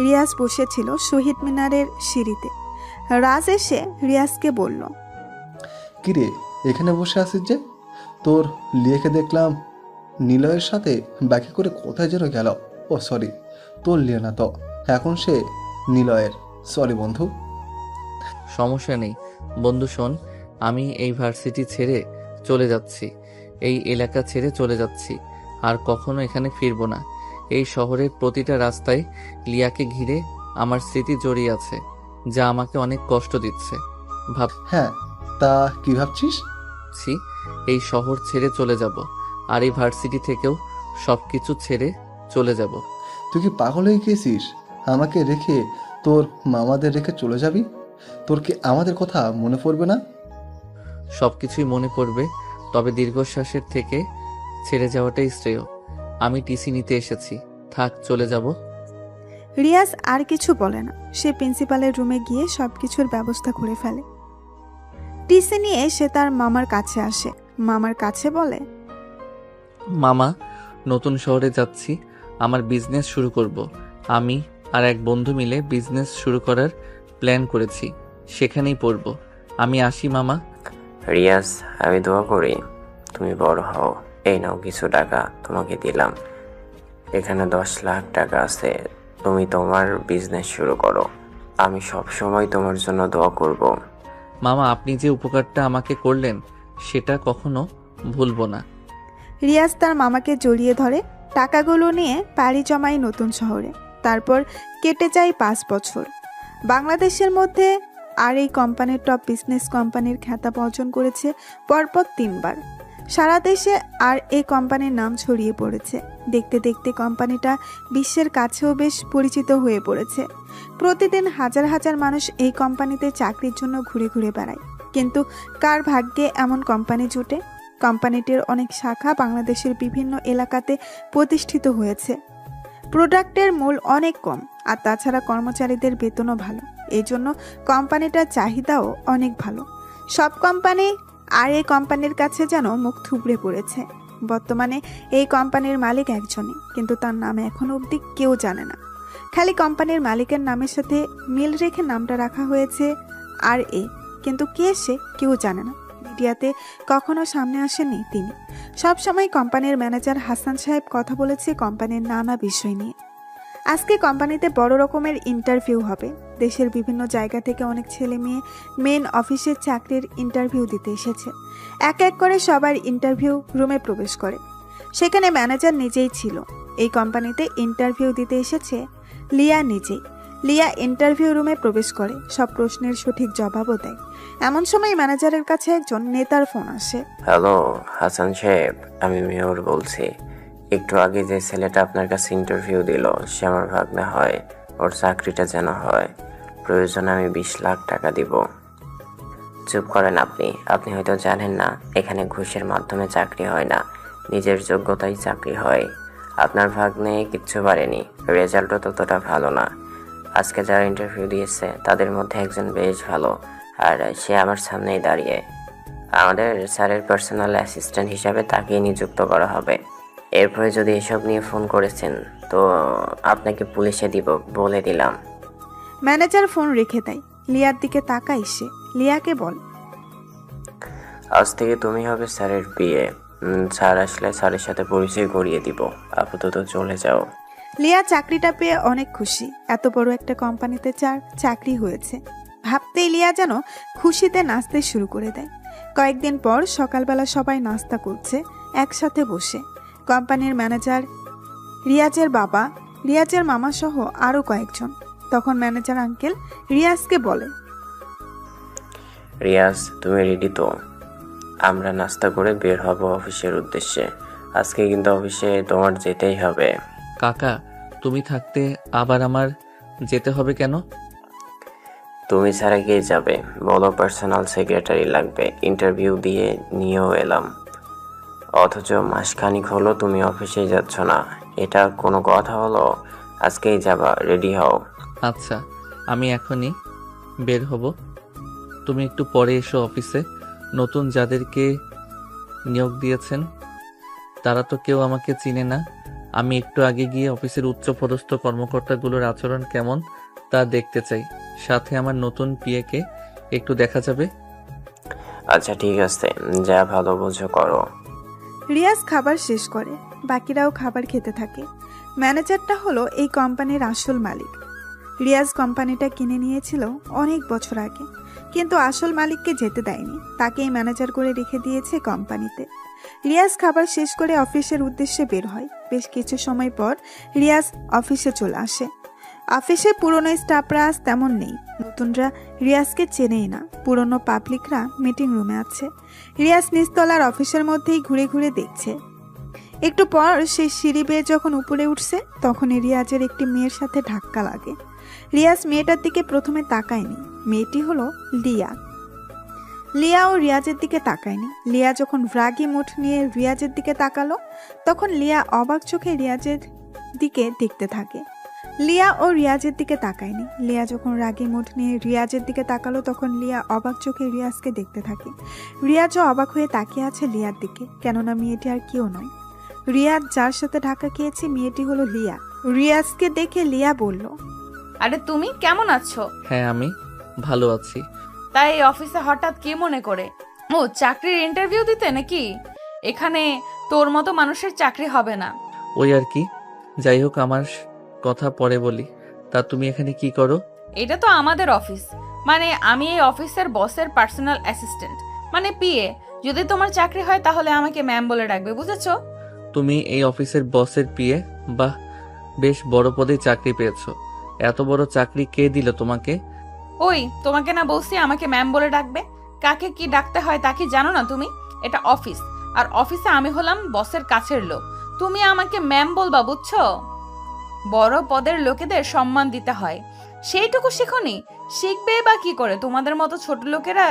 Speaker 1: রিয়াজ বসেছিল শহীদ মিনারের সিঁড়িতে। রাজ এসে রিয়াজকে বলল,
Speaker 7: কিরে এখানে বসে আছিস যে? তোর লিয়াকে দেখলাম নিলয়ের সাথে ব্যাকে করে কোথায় যেন গেল। ও সরি, তোর লিয়া না তো, এখন সে নিলয়ের। সরি বন্ধু।
Speaker 5: সমস্যা নেই বন্ধু। শোন, আমি এই ভার্সিটি ছেড়ে চলে যাচ্ছি, এই এলাকা ছেড়ে চলে যাচ্ছি, আর কখনো এখানে ফিরবো না। এই শহরের প্রতিটা রাস্তায় লিয়াকে ঘিরে আমার স্মৃতি জড়িয়ে আছে, যা আমাকে অনেক কষ্ট দিচ্ছে।
Speaker 7: হ্যাঁ, তা কি ভাবছিস?
Speaker 5: ভাবছি এই শহর ছেড়ে চলে যাব, আর এই ভার্সিটি থেকেও সবকিছু ছেড়ে চলে যাব।
Speaker 7: তুই কি পাগল হয়ে গেছিস? আমাকে রেখে তোর মামাদের রেখে চলে যাবি? তোর কি আমাদের কথা মনে পড়বে না?
Speaker 5: সবকিছুই মনে পড়বে, তবে দীর্ঘশ্বাসের থেকে ছেড়ে যাওয়াটাই শ্রেয়। আমি টিসি নিতে এসেছি, থাক চলে যাব।
Speaker 1: রিয়াজ আর কিছু বলে না। সে প্রিন্সিপালের রুমে গিয়ে সব কিছুর ব্যবস্থা করে ফেলে। টিসি নিয়ে সে তার মামার কাছে আসে। মামার কাছে বলে,
Speaker 5: মামা, নতুন শহরে যাচ্ছি, আমার বিজনেস শুরু করব। আমি আর এক বন্ধু মিলে বিজনেস শুরু করার প্ল্যান করেছি, সেখানেই পড়ব। আমি আসি মামা।
Speaker 2: রিয়াজ, আমি দোয়া করি তুমি বড় হও। এই নাও কিছু টাকা তোমাকে দিলাম, এখানে 10 লাখ টাকা আছে, তুমি তোমার বিজনেস শুরু করো। আমি সব সময় তোমার জন্য দোয়া করব।
Speaker 5: মামা, আপনি যে উপকারটা আমাকে করলেন সেটা কখনো ভুলবো না।
Speaker 1: রিয়াজ তার মামাকে জড়িয়ে ধরে। টাকাগুলো নিয়ে পাড়ি জমায় নতুন শহরে। তারপর কেটে যায় 5 বছর। বাংলাদেশের মধ্যে আর এই কোম্পানির টপ বিজনেস কোম্পানির খেতাব অর্জন করেছে পরপর 3 বার। সারা দেশে আর এই কোম্পানির নাম ছড়িয়ে পড়েছে। দেখতে দেখতে কোম্পানিটা বিশ্বের কাছেও বেশ পরিচিত হয়ে পড়েছে। প্রতিদিন হাজার হাজার মানুষ এই কোম্পানিতে চাকরির জন্য ঘুরে ঘুরে বেড়ায়। কিন্তু কার ভাগ্যে এমন কোম্পানি জুটে? কোম্পানিটির অনেক শাখা বাংলাদেশের বিভিন্ন এলাকাতে প্রতিষ্ঠিত হয়েছে। প্রোডাক্টের মূল অনেক কম, আর তাছাড়া কর্মচারীদের বেতনও ভালো। এই জন্য কোম্পানিটার চাহিদাও অনেক ভালো। সব কোম্পানি আর এই কোম্পানির কাছে যেন মুখ থুবড়ে পড়েছে। বর্তমানে এই কোম্পানির মালিক একজনই, কিন্তু তার নাম এখনো অবধি কেউ জানে না। খালি কোম্পানির মালিকের নামের সাথে মিল রেখে নামটা রাখা হয়েছে আর এ, কিন্তু কে সে কেউ জানে না। মিডিয়াতে কখনো সামনে আসেননি তিনি। সবসময় কোম্পানির ম্যানেজার হাসান সাহেব কথা বলেছে কোম্পানির নানা বিষয় নিয়ে। আজকে কোম্পানিতে বড় রকমের ইন্টারভিউ হবে। দেশের বিভিন্ন জায়গা থেকে অনেক ছেলে মেয়ে মেন অফিসের চাকরির ইন্টারভিউ দিতে এসেছে। এক এক করে সবার ইন্টারভিউ রুমে প্রবেশ করে। সেখানে ম্যানেজার নিজেই ছিল। এই কোম্পানিতে ইন্টারভিউ দিতে এসেছে লিয়া নিজেই। লিয়া ইন্টারভিউ রুমে প্রবেশ করে, সব প্রশ্নের সঠিক জবাবও দেয়। এমন সময় ম্যানেজারের কাছে একজন নেতার ফোন আসে।
Speaker 2: হ্যালো হাসান সাহেব, আমি মেয়র বলছি। একটু আগে যে ছেলেটা আপনার কাছে ইন্টারভিউ দিল সে আমার ভাগ্নে হয়। ওর চাকরিটা যেন হয়। প্রয়োজনে আমি 20 লাখ টাকা দিব। চুপ করেন আপনি। আপনি হয়তো জানেন না, এখানে ঘুষের মাধ্যমে চাকরি হয় না, নিজের যোগ্যতায় চাকরি হয়। আপনার ভাগ্নে কিচ্ছু পারেনি, রেজাল্টও ততটা ভালো না। আজকে যারা ইন্টারভিউ দিয়েছে তাদের মধ্যে একজন বেশ ভালো, আর সে আমার সামনেই দাঁড়িয়ে। আমাদের স্যারের পার্সোনাল অ্যাসিস্ট্যান্ট হিসাবে তাকেই নিযুক্ত করা হবে। এরপরে যদি এসব নিয়ে ফোন করেছেন তো আপনাকে পুলিশে দিব, বলে দিলাম।
Speaker 1: ম্যানেজার ফোন রেখে দেয়। লিয়ার দিকে তাকায় সে। লিয়াকে বল,
Speaker 2: আজ থেকে তুমি হবে স্যারের বিয়ে। স্যার আসলে স্যারের সাথে পরিচয় করিয়ে দিব। আপাতত চলে যাও।
Speaker 1: লিয়া চাকরিটা পেয়ে অনেক খুশি। এত বড় একটা কোম্পানিতে চাকরি হয়েছে। ভাবতেই লিয়া যেন খুশিতে নাচতে শুরু করে দেয়। কয়েকদিন পর সকালবেলা সবাই নাস্তা করছে একসাথে বসে। কোম্পানির ম্যানেজার, রিয়াজের বাবা, রিয়াজের মামা সহ আরও কয়েকজন। তখন ম্যানেজার আঙ্কেল রিয়াজকে বলে,
Speaker 2: রিয়াজ, তুমি রেডি তো? আমরা নাস্তা করে বের হব অফিসের উদ্দেশ্যে। আজকে কিন্তু অফিসে তোমার যেতেই হবে।
Speaker 5: কাকা, তুমি থাকতে আবার আমার যেতে হবে কেন?
Speaker 2: তুমি ছাড়া কে যাবে বলো? পার্সোনাল সেক্রেটারি লাগবে। ইন্টারভিউ দিয়ে নিয়েও এলাম, অথচ মাসখানিক হলো তুমি অফিসে যাচ্ছ না। এটা কোনো কথা হলো? আজকেই যাবা, রেডি হও।
Speaker 5: আচ্ছা, আমি এখনই বের হব। তুমি একটু পরে এসো অফিসে। নতুন যাদেরকে নিয়োগ দিয়েছেন তারা তো কেউ আমাকে চিনে না। আমি একটু আগে গিয়ে অফিসের উচ্চপদস্থ কর্মকর্তাগুলোর আচরণ কেমন তা দেখতে চাই। সাথে আমার নতুন পিএকে একটু দেখা যাবে।
Speaker 2: আচ্ছা ঠিক আছে, যা ভালো বোঝো করো।
Speaker 1: রিয়াজ খাবার শেষ করে। বাকিরাও খাবার খেতে থাকে। ম্যানেজারটা হলো এই কোম্পানির আসল মালিক। রিয়াজ কোম্পানিটা কিনে নিয়েছিল অনেক বছর আগে, কিন্তু আসল মালিককে যেতে দেয়নি। তাকেই ম্যানেজার করে রেখে দিয়েছে কোম্পানিতে। রিয়াজ খাবার শেষ করে অফিসের উদ্দেশ্যে বের হয়। বেশ কিছু সময় পর রিয়াজ অফিসে চলে আসে। অফিসে পুরনো স্টাফরা আজ তেমন নেই। নতুনরা রিয়াজকে চেনেই না। পুরনো পাবলিকরা মিটিং রুমে আছে। রিয়াজ নিচতলার অফিসের মধ্যেই ঘুরে ঘুরে দেখছে। একটু পর সে সিঁড়ি বেয়ে যখন উপরে উঠছে তখনই রিয়াজের একটি মেয়ের সাথে ধাক্কা লাগে। রিয়াজ মেয়েটার দিকে প্রথমে তাকায়নি। মেয়েটি হলো লিয়া। লিয়াও রিয়াজের দিকে তাকায়নি। লিয়া যখন রাগী মুঠ নিয়ে রিয়াজের দিকে তাকালো তখন লিয়া অবাক চোখে রিয়াজের দিকে দেখতে থাকে। লিয়া ও রিয়াজের দিকে তাকায়নি। লিয়া যখন রাগী মুঠ নিয়ে রিয়াজের দিকে তাকালো তখন লিয়া অবাক চোখে রিয়াজকে দেখতে থাকে। রিয়াজও অবাক হয়ে তাকিয়ে আছে লিয়ার দিকে, কেননা মেয়েটি আর কেউ নয়। রিয়াজ যার সাথে ধাক্কা খেয়েছে মেয়েটি হলো লিয়া। রিয়াজকে দেখে লিয়া বলল,
Speaker 6: আরে তুমি কেমন আছো?
Speaker 5: হ্যাঁ, আমি ভালো আছি।
Speaker 6: তাই এই অফিসে হঠাৎ কি মনে করে? ও চাকরির ইন্টারভিউ দিতে নাকি? এখানে তোর মতো মানুষের চাকরি হবে না।
Speaker 5: ওই আর কি। যাই হোক, আমার কথা পরে বলি। তা তুমি এখানে কি করো?
Speaker 6: এটা তো আমাদের অফিস, মানে আমি এই অফিসের বসের পার্সোনাল অ্যাসিস্ট্যান্ট, মানে পিএ। যদি তোমার চাকরি হয় তাহলে আমাকে ম্যাম বলে ডাকবে, বুঝেছো?
Speaker 5: তুমি এই অফিসের বসের পিএ? বাহ, বেশ বড় পদে চাকরি পেয়েছো। এত বড় চাকরি কে দিল তোমাকে?
Speaker 6: ওই তোমাকে না বলছি আমাকে ম্যাম বলে ডাকবে? কাকে কি ডাকতে হয় তা কি জানো না তুমি? এটা অফিস, আর অফিসে আমি হলাম বসের কাছের লোক। তুমি আমাকে ম্যাম বলবা, বুঝছো? বড় পদের লোকেদের সম্মান দিতে হয়, সেইটুকু শিখোনি? শিখবে বা কি করে? তোমাদের মতো ছোট লোকেরা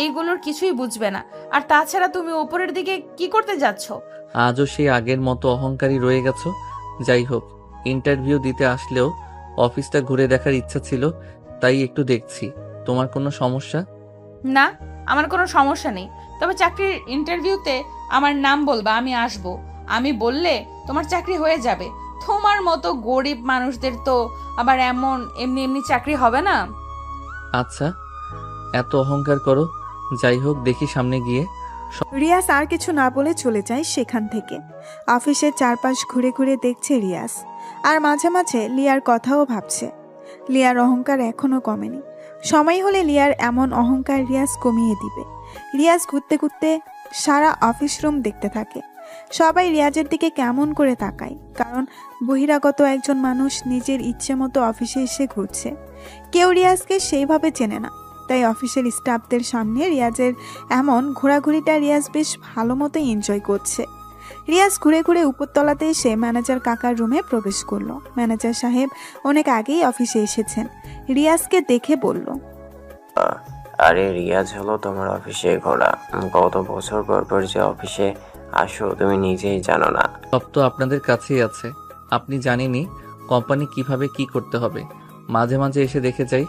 Speaker 6: এইগুলোর কিছুই বুঝবে না। আর তাছাড়া তুমি উপরের দিকে কি করতে যাচ্ছ?
Speaker 5: আজও সেই আগের মতো অহংকারী রয়ে গেছো। যাই হোক, ইন্টারভিউ দিতে আসলেও অফিসটা ঘুরে দেখার ইচ্ছা ছিল, তাই একটু দেখছি। তোমার কোনো সমস্যা?
Speaker 6: না, আমার কোনো সমস্যা নেই। তবে চাকরির ইন্টারভিউতে আমার নাম বলবা, আমি আসব। আমি বললে তোমার চাকরি হয়ে যাবে। তোমার মতো গরিব মানুষদের তো আবার এমনি এমনি চাকরি হবে না।
Speaker 5: আচ্ছা, এত অহংকার করো। যাই হোক, দেখি সামনে গিয়ে।
Speaker 1: রিয়াজ আর কিছু না বলে চলে যায় সেখান থেকে। অফিসের চারপাশ ঘুরে ঘুরে দেখছে রিয়াজ, আর মাঝে মাঝে লিয়ার কথাও ভাবছে। লিয়ার অহংকার এখনো কমেনি। সময় হলে লিয়ার এমন অহংকার রিয়াজ কমিয়ে দিবে। রিয়াজ ঘুরতে ঘুরতে সারা অফিস রুম দেখতে থাকে। সবাই রিয়াজের দিকে কেমন করে তাকায়, কারণ বহিরাগত একজন মানুষ নিজের ইচ্ছে মতো অফিসে এসে ঘুরছে। কেউ রিয়াজকে সেইভাবে চেনে না, তাই অফিসের স্টাফদের সামনে রিয়াজের এমন ঘোরাঘুরিটা রিয়াজ বেশ ভালো মতো এনজয় করছে। রিয়াজ ঘুরে ঘুরে উপরতলাতে এসে ম্যানেজার কাকার রুমে প্রবেশ করলো। ম্যানেজার সাহেব অনেক আগেই অফিসে এসেছেন। রিয়াজকে দেখে বলল,
Speaker 2: আরে রিয়াজ হলো তোমার অফিসে ঘোড়া। কত বছর পর পর যে অফিসে আসো তুমি নিজেই জানো না।
Speaker 5: সব তো আপনাদের কাছেই আছে। আপনি জানেনই কোম্পানি কিভাবে কি করতে হবে। মাঝে মাঝে এসে দেখে যাই।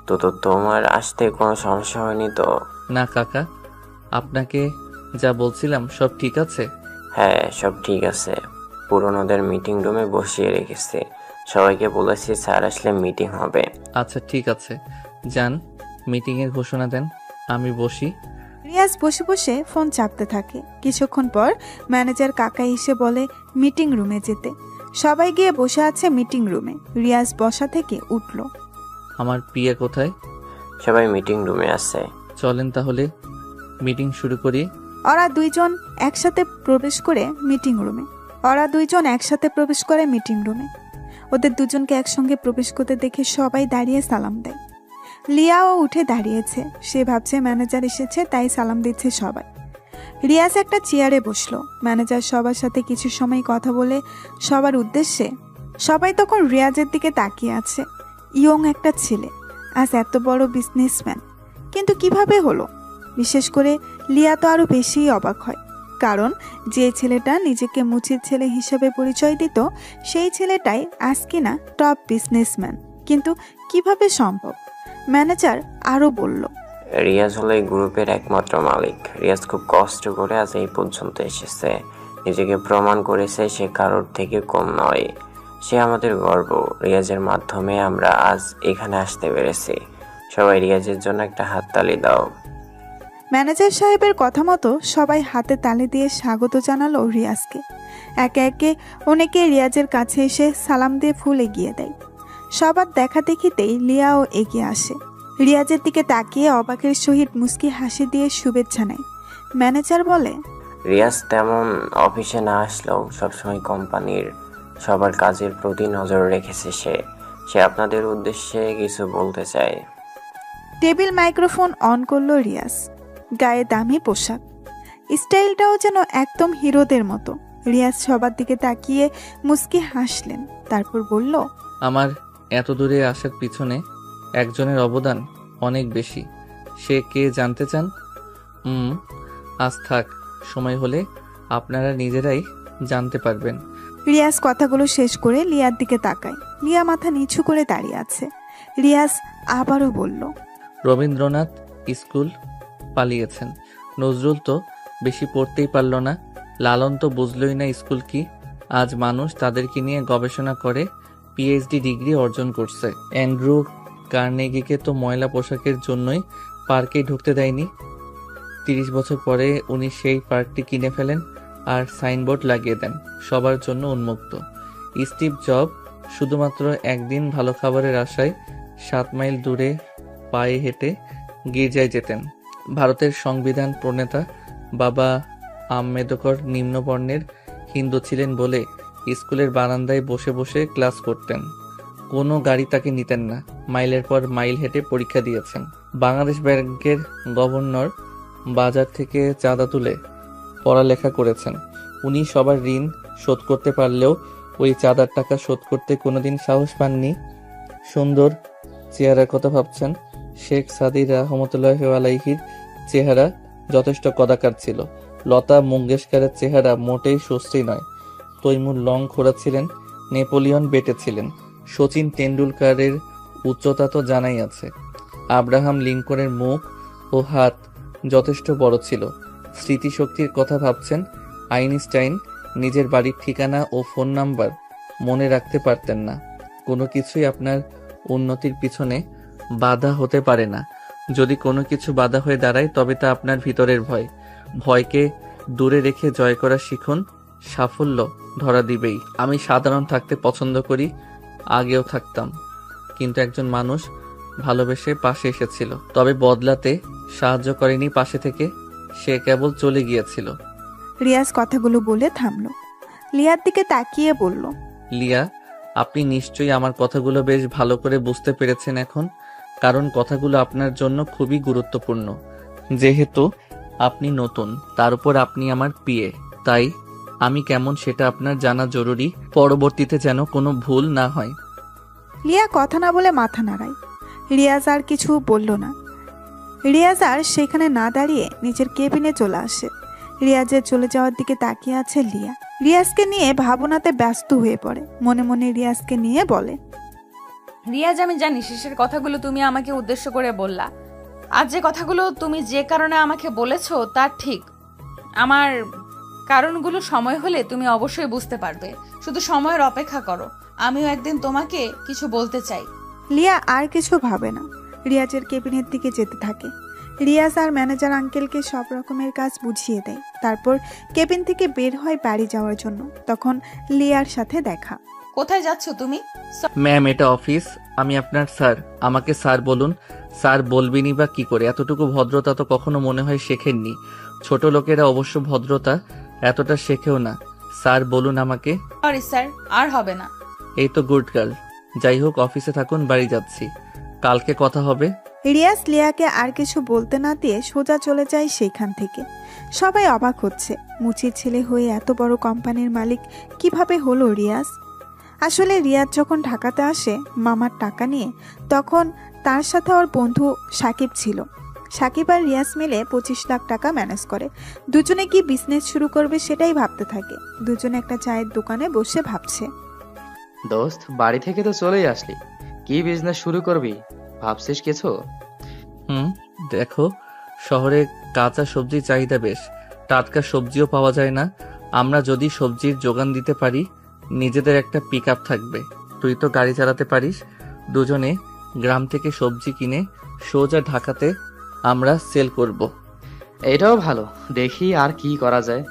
Speaker 2: তো তোমার আসতে কোনো সমস্যা হয়নি তো?
Speaker 5: না কাকা, আপনাকে যা বলছিলাম সব ঠিক আছে?
Speaker 2: হ্যাঁ, সব ঠিক আছে। পুরনোদের মিটিং রুমে বসিয়ে রেখেছি। সবাইকে বলেছি স্যার আসলে মিটিং হবে।
Speaker 5: আচ্ছা ঠিক আছে, যান মিটিংয়ের ঘোষণা দেন, আমি বসি।
Speaker 1: রিয়াজ বসে বসে ফোন চাপতে থাকে। কিছুক্ষণ পর ম্যানেজার কাকা এসে বলে মিটিং রুমে যেতে। সবাই গিয়ে বসে আছে মিটিং রুমে। রিয়াজ বসা থেকে উঠল।
Speaker 5: আমার পিএ কোথায়?
Speaker 2: সবাই মিটিং রুমে আছে।
Speaker 5: চলেন তাহলে মিটিং শুরু করি।
Speaker 1: ওরা দুইজন একসাথে প্রবেশ করে মিটিং রুমে। ওদের দুজনকে একসঙ্গে প্রবেশ করতে দেখে সবাই দাঁড়িয়ে সালাম দেয়। লিয়াও উঠে দাঁড়িয়েছে। সে ভাবছে ম্যানেজার এসেছে, তাই সালাম দিচ্ছে সবাই। রিয়াজ একটা চেয়ারে বসলো। ম্যানেজার সবার সাথে কিছু সময় কথা বলে সবার উদ্দেশ্যে। সবাই তখন রিয়াজের দিকে তাকিয়ে আছে। ইয়ং একটা ছেলে, আজ এত বড় বিজনেসম্যান, কিন্তু কিভাবে হলো? বিশেষ করে লিয়া তো আরো বেশি অবাক হয়, কারণ যে ছেলেটা নিজেকে মুচির ছেলে হিসেবে পরিচয় দিত, সেই ছেলেটাই আজ কিনা টপ বিজনেসম্যান। কিন্তু কিভাবে সম্ভব? ম্যানেজার আরো বলল,
Speaker 2: রিয়াজ হলো এই গ্রুপের একমাত্র মালিক। রিয়াজ খুব কষ্ট করে আজ এই পর্যন্ত এসেছে। নিজেকে প্রমাণ করেছে সে কারোর থেকে কম নয়। সে আমাদের গর্ব। রিয়াজের মাধ্যমে আমরা আজ এখানে আসতে পেরেছি। সবাই রিয়াজের জন্য একটা হাততালি দাও।
Speaker 1: ম্যানেজার সাহেবের কথা মতো সবাই হাতে তালি দিয়ে স্বাগত জানালো রিয়াজকে। একে একে অনেকে রিয়াজের কাছে এসে সালাম দিয়ে ফুল এগিয়ে দেয়। সবার দেখা দেখিতেই লিয়াও এগিয়ে আসে। রিয়াজের দিকে তাকিয়ে অবাকের সহিত মুস্কি হাসি দিয়ে শুভেচ্ছা নেয়। ম্যানেজার বলে,
Speaker 2: রিয়াজ তেমন অফিসে না আসলেও সবসময় কোম্পানির সবার কাজের প্রতি নজর রেখেছে। সে আপনাদের উদ্দেশ্যে কিছু বলতে চায়।
Speaker 1: টেবিল মাইক্রোফোন অন করলো রিয়াজ। গায়ে দামি পোশাক, স্টাইলটাও যেন একদম হিরোদের মতো। রিয়াজ সবার দিকে তাকিয়ে মুস্কি হাসলেন, তারপর বলল,
Speaker 5: আমার এত দূরে আসার পিছনে একজনের অবদান অনেক বেশি। সে কে জানতে চান? আজ থাক, সময় হলে আপনারা নিজেরাই জানতে পারবেন।
Speaker 1: রিয়াজ কথাগুলো শেষ করে লিয়ার দিকে তাকায়। লিয়া মাথা নিচু করে দাঁড়িয়ে আছে। রিয়াজ আবারও বলল,
Speaker 5: রবীন্দ্রনাথ স্কুল পালিয়েছেন। নজরুল তো বেশি পড়তেই পারল না। লালন তো বুঝলই না স্কুল কি। আজ মানুষ তাদেরকে নিয়ে গবেষণা করে পিএইচডি ডিগ্রি অর্জন করছে। অ্যান্ড্রু কার্নেগিকে তো ময়লা পোশাকের জন্যই পার্কে ঢুকতে দেয়নি। 30 বছর পরে উনি সেই পার্কটি কিনে ফেলেন আর সাইনবোর্ড লাগিয়ে দেন, সবার জন্য উন্মুক্ত। স্টিভ জব শুধুমাত্র একদিন ভালো খাবারের আশায় 7 মাইল দূরে পায়ে হেঁটে গির্জায় যেতেন। ভারতের সংবিধান প্রণেতা বাবা আম্বেদকর নিম্নবর্ণের হিন্দু ছিলেন বলে স্কুলের বারান্দায় বসে বসে ক্লাস করতেন। কোনো গাড়ি তাকে নিতেন না। মাইলের পর মাইল হেঁটে পরীক্ষা দিয়েছেন। বাংলাদেশ ব্যাংকের গভর্নর বাজার থেকে চাঁদা তুলে পড়ালেখা করেছেন। উনি সবার ঋণ শোধ করতে পারলেও ওই চাঁদার টাকা শোধ করতে কোনোদিন সাহস পাননি। সুন্দর চেহারার কথা ভাবছেন? শেখ সাদি রহমতুল্লাহ আলাইহির চেহারা যথেষ্ট কদাকার ছিল। লতা মঙ্গেশকরের চেহারা মোটেই সুশ্রী নয়। তৈমুর লং খোড়া ছিলেন, নেপোলিয়ন বেটে ছিলেন। সচিন টেন্ডুলকারের উচ্চতা তো জানাই আছে। আব্রাহাম লিঙ্কনের মুখ ও হাত যথেষ্ট বড় ছিল। স্মৃতিশক্তির কথা ভাবছেন? আইনস্টাইন নিজের বাড়ির ঠিকানা ও ফোন নাম্বার মনে রাখতে পারতেন না। কোনো কিছুই আপনার উন্নতির পিছনে বাধা হতে পারে না। যদি কোনো কিছু বাধা হয়ে দাঁড়ায় তবে তা আপনার ভিতরের ভয়। ভয়কে দূরে রেখে জয় করা শিখুন, সাফল্য ধরা দিবেই। আমি সাধারণ থাকতে পছন্দ করি, আগেও থাকতাম, কিন্তু একজন মানুষ ভালোবেসে পাশে এসেছিল, তবে বদলাতে সাহায্য করেনি পাশে থেকে। সে কেবল চলে গিয়েছিল।
Speaker 1: রিয়াজ কথাগুলো বলে থামলো। লিয়ার দিকে তাকিয়ে বলল,
Speaker 5: লিয়া, আপনি নিশ্চয়ই আমার কথাগুলো বেশ ভালো করে বুঝতে পেরেছেন এখন, কারণ কথাগুলো আপনার জন্য খুবই গুরুত্বপূর্ণ। যেহেতু আপনি নতুন, তার উপর আপনি আমার পিএ, তাই আমি কেমন সেটা আপনার জানা জরুরি, পরবর্তীতে যেন কোনো ভুল না হয়।
Speaker 1: লিয়া কথা না বলে মাথা নাড়ায়। রিয়াজ আর কিছু বলল না। রিয়াজ আর সেখানে না দাঁড়িয়ে নিজের কেবিনে চলে আসে। রিয়াজের চলে যাওয়ার দিকে তাকিয়ে আছে লিয়া। রিয়াজকে নিয়ে ভাবনাতে ব্যস্ত হয়ে পড়ে। মনে মনে রিয়াজকে নিয়ে বলে,
Speaker 6: রিয়াজ, আমি জানি শেষের কথাগুলো তুমি আমাকে উদ্দেশ্য করে বললা। আর যে কথাগুলো তুমি যে কারণে আমাকে বলেছো তা ঠিক। আমার কারণগুলো সময় হলে তুমি অবশ্যই বুঝতে পারবে। শুধু সময়ের অপেক্ষা করো। আমিও একদিন তোমাকে কিছু বলতে চাই।
Speaker 1: লিয়া আর কিছু ভাবে না, রিয়াজের কেবিনের দিকে যেতে থাকে। রিয়াজ আর ম্যানেজার আঙ্কেলকে সব রকমের কাজ বুঝিয়ে দেয়। তারপর কেবিন থেকে বের হয় বাড়ি যাওয়ার জন্য। তখন লিয়ার সাথে দেখা।
Speaker 6: কোথায় যাচ্ছ তুমি?
Speaker 5: ম্যাম, এটা অফিস, আমি আপনার স্যার, আমাকে স্যার বলুন। স্যার বলবিনি বা কি করে? এতটুকু ভদ্রতা তো কখনো মনে হয় শেখেননি। ছোট লোকেরা অবশ্য ভদ্রতা এতটা শেখেও না। স্যার বলুন আমাকে।
Speaker 6: সরি স্যার, আর হবে না।
Speaker 5: এই তো গুড গার্ল। যাই হোক, অফিসে থাকুন, বাড়ি যাচ্ছি, কালকে কথা হবে।
Speaker 1: রিয়াজ লিয়াকে আর কিছু বলতে না দিয়ে সোজা চলে যায় সেইখান থেকে। সবাই অবাক হচ্ছে, মুচির ছেলে হয়ে এত বড় কোম্পানির মালিক কিভাবে হলো রিয়াজ। আসলে রিয়াজ যখন ঢাকাতে আসে মামার টাকা নিয়ে, তখন তার সাথে ওর বন্ধু সাকিব ছিল। সাকিব আর রিয়াজ মিলে 25 লাখ টাকা ম্যানেজ করে। দুজনে কি বিজনেস শুরু করবে সেটাই ভাবতে থাকে। দুজনে একটা চায়ের দোকানে বসে ভাবছে।
Speaker 3: দোস্ত, বাড়ি থেকে তো চলেই আসলি, কি বিজনেস শুরু করবি ভাবছিস কিছু?
Speaker 5: দেখো, শহরে কাঁচা সবজি চাহিদা বেশ, টাটকা সবজিও পাওয়া যায় না। আমরা যদি সবজির যোগান দিতে পারি, নিজেদের একটা পিক আপ থাকবে, তুই তো গাড়ি চালাতে পারিস। দুজনে গ্রাম থেকে সবজি কিনে সোজা ঢাকাতে আমরা সেল করব।
Speaker 3: এটাও ভালো, দেখি আর কি করা যায়।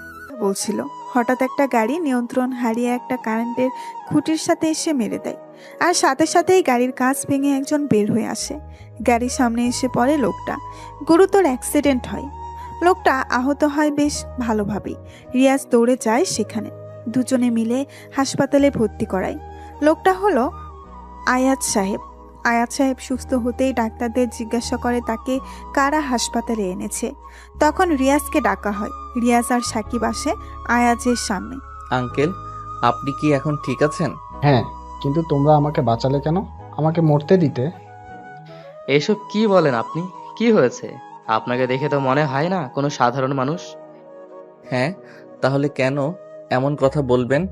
Speaker 1: বলছিল, হঠাৎ একটা গাড়ি নিয়ন্ত্রণ হারিয়ে একটা কারেন্টের খুঁটির সাথে এসে মেরে দেয়। আর সাথে সাথেই গাড়ির কাঁচ ভেঙে একজন বের হয়ে আসে। গাড়ির সামনে এসে পড়ে লোকটা। গুরুতর অ্যাক্সিডেন্ট হয়। লোকটা আহত হয় বেশ ভালোভাবেই। রিয়াজ দৌড়ে যায় সেখানে। দুজনে মিলে হাসপাতালে ভর্তি করায়। লোকটা হলো আয়াত সাহেব। আয়াত সাহেব সুস্থ হতেই ডাক্তারদের জিজ্ঞাসা করে তাকে কারা হাসপাতালে এনেছে। তখন রিয়াজকে ডাকা হয়। রিয়াজ আর সাকিব আসে আয়াজের সামনে।
Speaker 5: আঙ্কেল, আপনি কি এখন ঠিক আছেন?
Speaker 8: হ্যাঁ, কিন্তু তোমরা আমাকে বাঁচালে কেন? আমাকে মরতে দিতে।
Speaker 3: এসব কি বলেন আপনি? কি হয়েছে? আপনাকে দেখে তো মনে হয় না কোনো সাধারণ মানুষ।
Speaker 5: হ্যাঁ, তাহলে কেন এমন কথা বলবেন?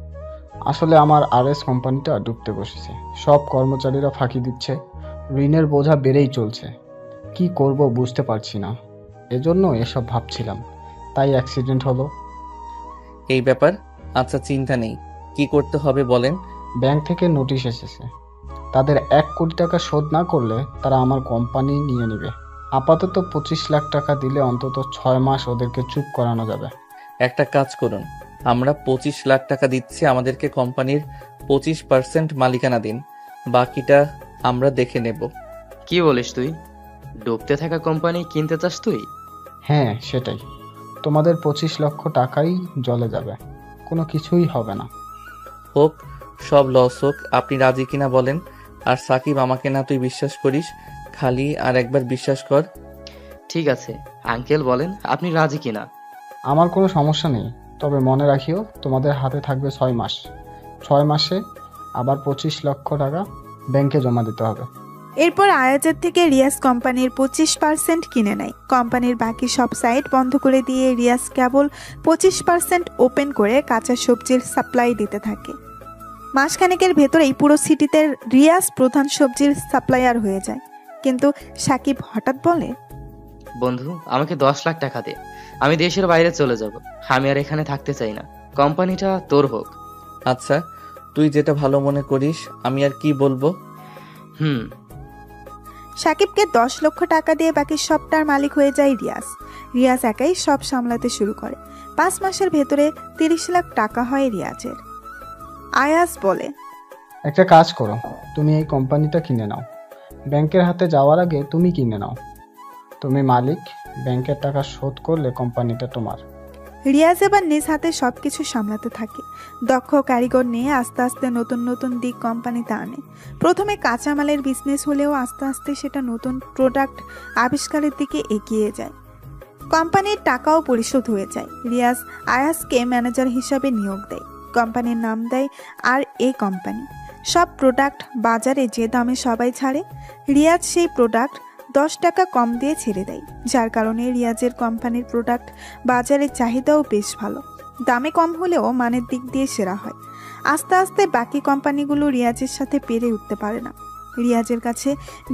Speaker 8: আসলে আমার আরএস কোম্পানিটা ডুবতে বসেছে। সব কর্মচারীরা ফাঁকি দিচ্ছে, ঋণের বোঝা বেড়েই চলছে। কি করব বুঝতে পারছি না, এজন্য এসব ভাবছিলাম, তাই অ্যাক্সিডেন্ট হলো।
Speaker 5: এই ব্যাপার? আচ্ছা, চিন্তা নেই, কি করতে হবে বলেন।
Speaker 8: ব্যাংক থেকে নোটিশ এসেছে, তাদের 1 কোটি টাকা শোধ না করলে তারা আমার কোম্পানি নিয়ে নেবে। আপাতত 25 লাখ টাকা দিলে অন্তত 6 মাস ওদেরকে চুপ করানো যাবে।
Speaker 5: একটা কাজ করুন, আমরা 25 লাখ টাকা দিচ্ছি, আমাদেরকে কোম্পানির 25% মালিকানা দিন, বাকিটা আমরা দেখে নেব।
Speaker 3: কি বলিস তুই? ডুবতে থাকা কোম্পানি কিনতে চাস তুই?
Speaker 8: হ্যাঁ, সেটাই। তোমাদের 25 লক্ষ টাকাই জলে যাবে, কোনো কিছুই হবে না।
Speaker 5: হোক, সব লস হোক, আপনি রাজি কিনা বলেন। আর সাকিব, আমাকে না তুই বিশ্বাস করিস, খালি আর একবার বিশ্বাস কর।
Speaker 3: ঠিক আছে আঙ্কেল, বলেন আপনি রাজি কিনা।
Speaker 8: আমার কোনো সমস্যা নেই, তবে মনে রাখিও তোমাদের হাতে থাকবে 6 মাস। 6 মাসে আবার 25 লক্ষ টাকা ব্যাংকে জমা দিতে হবে।
Speaker 1: এরপর আয়াজের থেকে রিয়াজ কোম্পানির 25% কিনে নেয়। কোম্পানির বাকি সব সাইট বন্ধ করে দিয়ে রিয়াজ কেবল 25% ওপেন করে কাঁচা সবজির সাপ্লাই দিতে থাকে। মাসখানেকের ভেতরেই পুরো সিটিতে রিয়াজ প্রধান সবজির সাপ্লায়ার হয়ে যায়। কিন্তু সাকিব হঠাৎ বলে,
Speaker 3: বন্ধু আমাকে 10 লাখ টাকা দে, আমি দেশের বাইরে চলে যাব। আমি আর এখানে থাকতে চাই না, কোম্পানিটা তোর হোক।
Speaker 5: আচ্ছা, তুই যেটা ভালো মনে করিস, আমি আর কি বলবো।
Speaker 3: হুম।
Speaker 1: সাকিবকে 10 লক্ষ টাকা দিয়ে বাকি সবটার মালিক হয়ে যায় রিয়াজ। রিয়াজ একাই সব সামলাতে শুরু করে। 5 মাসের ভেতরে 30 লাখ টাকা হয় রিয়াজের। আয়াজ বলে,
Speaker 8: একটা কাজ করো, তুমি এই কোম্পানিটা কিনে নাও। ব্যাংকের হাতে যাওয়ার আগে তুমি কিনে নাও। তুমি মালিক, ব্যাংকের টাকা শোধ করলে কোম্পানিটা তোমার।
Speaker 1: রিয়াজ এবার নিজ হাতে সবকিছু সামলাতে থাকে। দক্ষ কারিগর নিয়ে আস্তে আস্তে নতুন নতুন দিক কোম্পানিতে আনে। প্রথমে কাঁচামালের বিজনেস হলেও আস্তে আস্তে সেটা নতুন প্রোডাক্ট আবিষ্কারের দিকে এগিয়ে যায়। কোম্পানির টাকাও পরিশোধ হয়ে যায়। রিয়াজ আয়াজকে ম্যানেজার হিসাবে নিয়োগ দেয়। কোম্পানির নাম দেয় আর এ কোম্পানি। সব প্রোডাক্ট বাজারে যে দামে সবাই ছাড়ে, রিয়াজ সেই প্রোডাক্ট 10 টাকা কম দিয়ে ছেড়ে দেয়, যার কারণে রিয়াজের কোম্পানির প্রোডাক্ট বাজারে চাহিদাও বেশ ভালো। দামে কম হলেও মানের দিক দিয়ে সেরা হয়। আস্তে আস্তে বাকি কোম্পানিগুলো রিয়াজের সাথে পেরে উঠতে পারে না, রিয়াজের কাছে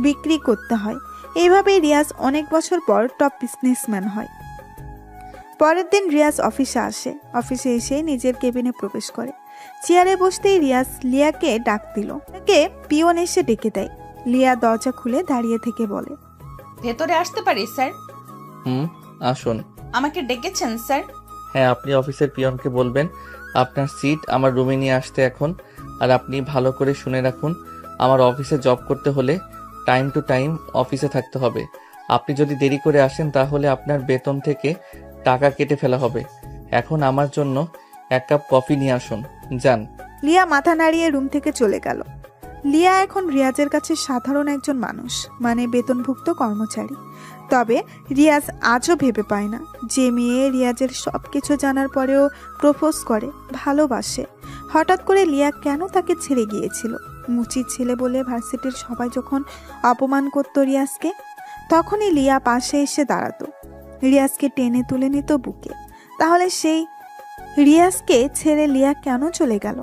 Speaker 1: বিক্রি করতে হয়। এইভাবেই রিয়াজ অনেক বছর পর টপ বিজনেসম্যান হয়। পরের দিন রিয়াজ অফিসে আসে। অফিসে এসে নিজের কেবিনে প্রবেশ করে। চেয়ারে বসতেই রিয়াজ লিয়াকে ডাক দিল। তাকে পিয়ন এসে ডেকে দেয়। লিয়া দরজা খুলে দাঁড়িয়ে থেকে বলে,
Speaker 6: ভেতরে আসতে পারি স্যার?
Speaker 5: আসুন।
Speaker 6: আমাকে ডেকেছেন স্যার?
Speaker 5: হ্যাঁ, আপনি অফিসের পিয়নকে বলবেন আপনার সিট আমার রুমে নিয়ে আসতে এখন। আর আপনি ভালো করে শুনে রাখুন, আমার অফিসে জব করতে হলে টাইম টু টাইম অফিসে থাকতে হবে। আপনি যদি দেরি করে আসেন তাহলে আপনার বেতন থেকে টাকা কেটে ফেলা হবে। এখন আমার জন্য 1 কাপ কফি নিয়ে আসুন, যান।
Speaker 1: লিয়া মাথা নাড়িয়ে রুম থেকে চলে গেল। লিয়া এখন রিয়াজের কাছে সাধারণ একজন মানুষ, মানে বেতনভুক্ত কর্মচারী। তবে রিয়াজ আজও ভেবে পায় না যে মেয়ে রিয়াজের সব কিছু জানার পরেও প্রপোজ করে, ভালোবাসে। হঠাৎ করে লিয়া কেন তাকে ছেড়ে গিয়েছিল? মুচির ছেলে বলে ভার্সিটির সবাই যখন অপমান করত রিয়াজকে, তখনই লিয়া পাশে এসে দাঁড়াতো, রিয়াজকে টেনে তুলে নিত বুকে। তাহলে সেই রিয়াজকে ছেড়ে লিয়া কেন চলে গেল?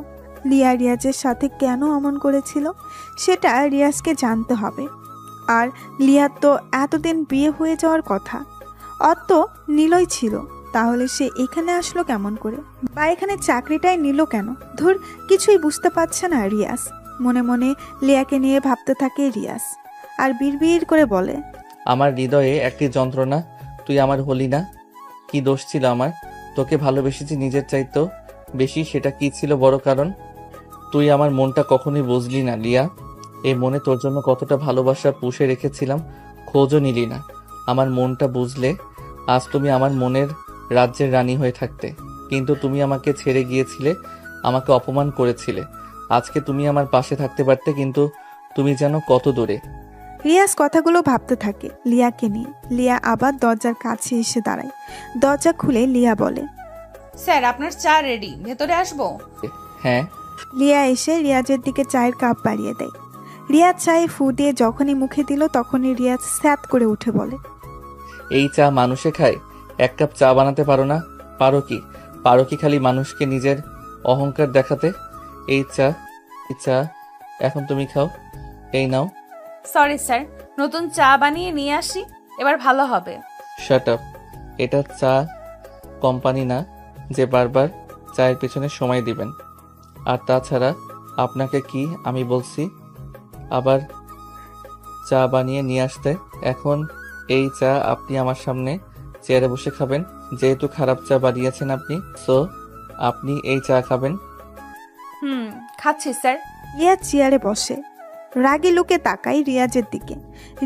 Speaker 1: লিয়া রিয়াজের সাথে কেন অমন করেছিল? সেটা রিয়াজকে জানতে হবে। আর লিয়ার তো এতদিন বিয়ে হয়ে যাওয়ার কথা, অত নীলই ছিল। তাহলে সে এখানে আসলো কেমন করে, বা এখানে চাকরিটাই নিল কেন? ধুর, কিছুই বুঝতে পারছে না রিয়াজ। মনে মনে লিয়াকে নিয়ে ভাবতে থাকে রিয়াজ, আর বিড়বিড় করে বলে,
Speaker 5: আমার হৃদয়ে একটি যন্ত্রণা, তুই আমার হলি না। কি দোষ ছিল আমার? তোকে ভালোবেসেছি নিজের চাইতেও বেশি, সেটা কি ছিল বড় কারণ? তুই আমার মনটা কখনোই বুঝলি না লিয়া। এই মনে তোর জন্য কতটা ভালোবাসা পুষে রেখেছিলাম, খোঁজও নিলি না। আমার মনটা বুঝলে আজ তুমি আমার মনের রাজ্যের রানী হয়ে থাকতে। কিন্তু তুমি আমাকে ছেড়ে গিয়েছিলে, আমাকে অপমান করেছিলে। আজকে তুমি আমার পাশে থাকতে পারতে, কিন্তু তুমি যেন কত দূরে।
Speaker 1: রিয়াজ কথাগুলো ভাবতে থাকে লিয়াকে নিয়ে। লিয়া আবার দরজার কাছে এসে দাঁড়ায়। দরজা খুলে লিয়া বলে,
Speaker 6: স্যার আপনার চা রেডি, ভেতরে আসবো?
Speaker 5: হ্যাঁ।
Speaker 1: লিয়া এসে রিয়াজের দিকে চায়ের কাপ বাড়িয়ে দেয়। রিয়াজ চায়ে ফু দিয়ে যখনই মুখে দিল, তখনই রিয়াজ স্যাত করে উঠে বলে,
Speaker 5: এই চা মানুষে খায়? 1 কাপ চা বানাতে পারো না? পারো কি খালি মানুষকে নিজের অহংকার দেখাতে? এই চা এখন তুমি খাও, এই নাও।
Speaker 6: সরি স্যার, নতুন চা বানিয়ে নিয়ে আসি, এবার ভালো হবে।
Speaker 5: Shut up. এটা চা কোম্পানি না যে বারবার চায়ের পেছনে সময় দিবেন। আর তাছাড়া আপনাকে কি আমি বলছি আবার চা বানিয়ে নিয়ে আসতে? এখন এই চা আপনি আমার সামনে চেয়ারে বসে খাবেন, যেহেতু খারাপ চা বানিয়েছেন আপনি, সো আপনি এই চা খাবেন।
Speaker 6: খাচ্ছি স্যার।
Speaker 1: রিয়াজ চেয়ারে বসে। রাগী লোকে তাকায় রিয়াজের দিকে।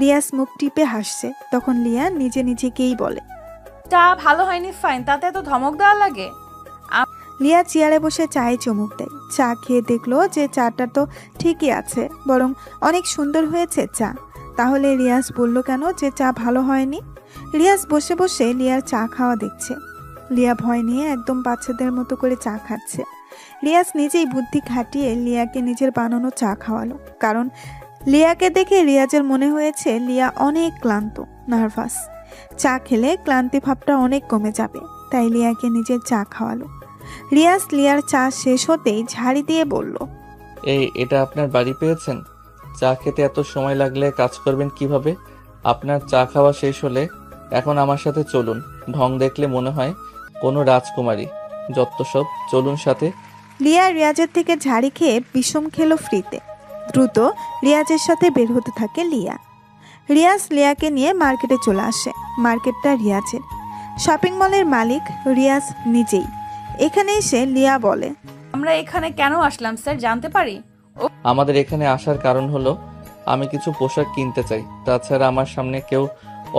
Speaker 1: রিয়াজ মুখ টিপে হাসছে। তখন লিয়া নিজে নিজেকেই বলে,
Speaker 6: চা ভালো হয়নি ফাইন, তাতে এত ধমক দেওয়া লাগে?
Speaker 1: লিয়া চেয়ারে বসে চায়ে চুমুক দেয়। চা খেয়ে দেখলো যে চাটা তো ঠিকই আছে, বরং অনেক সুন্দর হয়েছে চা। তাহলে রিয়াজ বলল কেন যে চা ভালো হয়নি? রিয়াজ বসে বসে লিয়ার চা খাওয়া দেখছে। লিয়া ভয় নিয়ে একদম বাচ্চাদের মতো করে চা খাচ্ছে। রিয়াজ নিজেই বুদ্ধি খাটিয়ে লিয়াকে নিজের বানানো চা খাওয়ালো, কারণ লিয়াকে দেখে রিয়াজের মনে হয়েছে লিয়া অনেক ক্লান্ত, নার্ভাস। চা খেলে ক্লান্তি ভাবটা অনেক কমে যাবে, তাই লিয়াকে নিজের চা খাওয়ালো। রিয়াজ লিয়ার চা শেষ হতেই ঝাড়ি দিয়ে বলল,
Speaker 5: এটা আপনার বাড়ি পেয়েছেন? চা খেতে এত সময় লাগলে কাজ করবেন কিভাবে? আপনার চা খাওয়া শেষ হলে এখন আমার সাথে চলুন। ঢং দেখলে মনে হয় কোনো রাজকুমারী। যত সব, চলুন সাথে।
Speaker 1: লিয়া রিয়াজের থেকে ঝাড়ি খেয়ে বিষম খেলো ফ্রিতে। দ্রুত রিয়াজের সাথে বের হতে থাকে লিয়া। রিয়াজ লিয়াকে নিয়ে মার্কেটে চলে আসে। মার্কেটটা রিয়াজের। শপিং মলের মালিক রিয়াজ নিজেই। এখানে এসে লিয়া বলে,
Speaker 6: আমরা এখানে কেন আসলাম স্যার, জানতে পারি?
Speaker 5: আমাদের এখানে আসার কারণ হলো আমি কিছু পোশাক কিনতে চাই। তাছাড়া আমার সামনে কেউ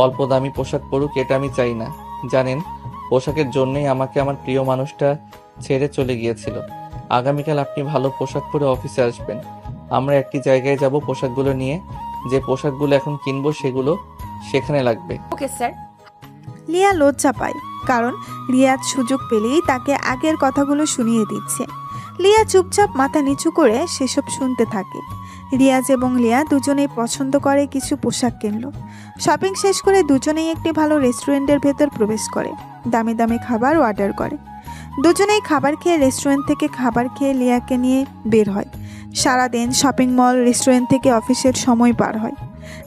Speaker 5: অল্প দামি পোশাক পরুক, এটা আমি চাই না। জানেন, পোশাকের জন্যই আমাকে আমার প্রিয় মানুষটা ছেড়ে চলে গিয়েছিল। আগামীকাল আপনি ভালো পোশাক পরে অফিসে আসবেন। আমরা একটি জায়গায় যাব পোশাকগুলো নিয়ে। যে পোশাকগুলো এখন কিনবো সেগুলো সেখানে লাগবে।
Speaker 6: Okay sir.
Speaker 1: লিয়া লজ্জা পায়, কারণ রিয়াজ সুযোগ পেলেই তাকে আগের কথাগুলো শুনিয়ে দিচ্ছে। লিয়া চুপচাপ মাথা নিচু করে সেসব শুনতে থাকে। রিয়াজ এবং লিয়া দুজনেই পছন্দ করে কিছু পোশাক কিনলো। শপিং শেষ করে দুজনেই একটি ভালো রেস্টুরেন্টের ভেতর প্রবেশ করে। দামি দামি খাবার অর্ডার করে। দুজনেই খাবার খেয়ে রেস্টুরেন্ট থেকে খাবার খেয়ে লিয়াকে নিয়ে বের হয়। সারাদিন শপিং মল, রেস্টুরেন্ট থেকে অফিসের সময় পার হয়।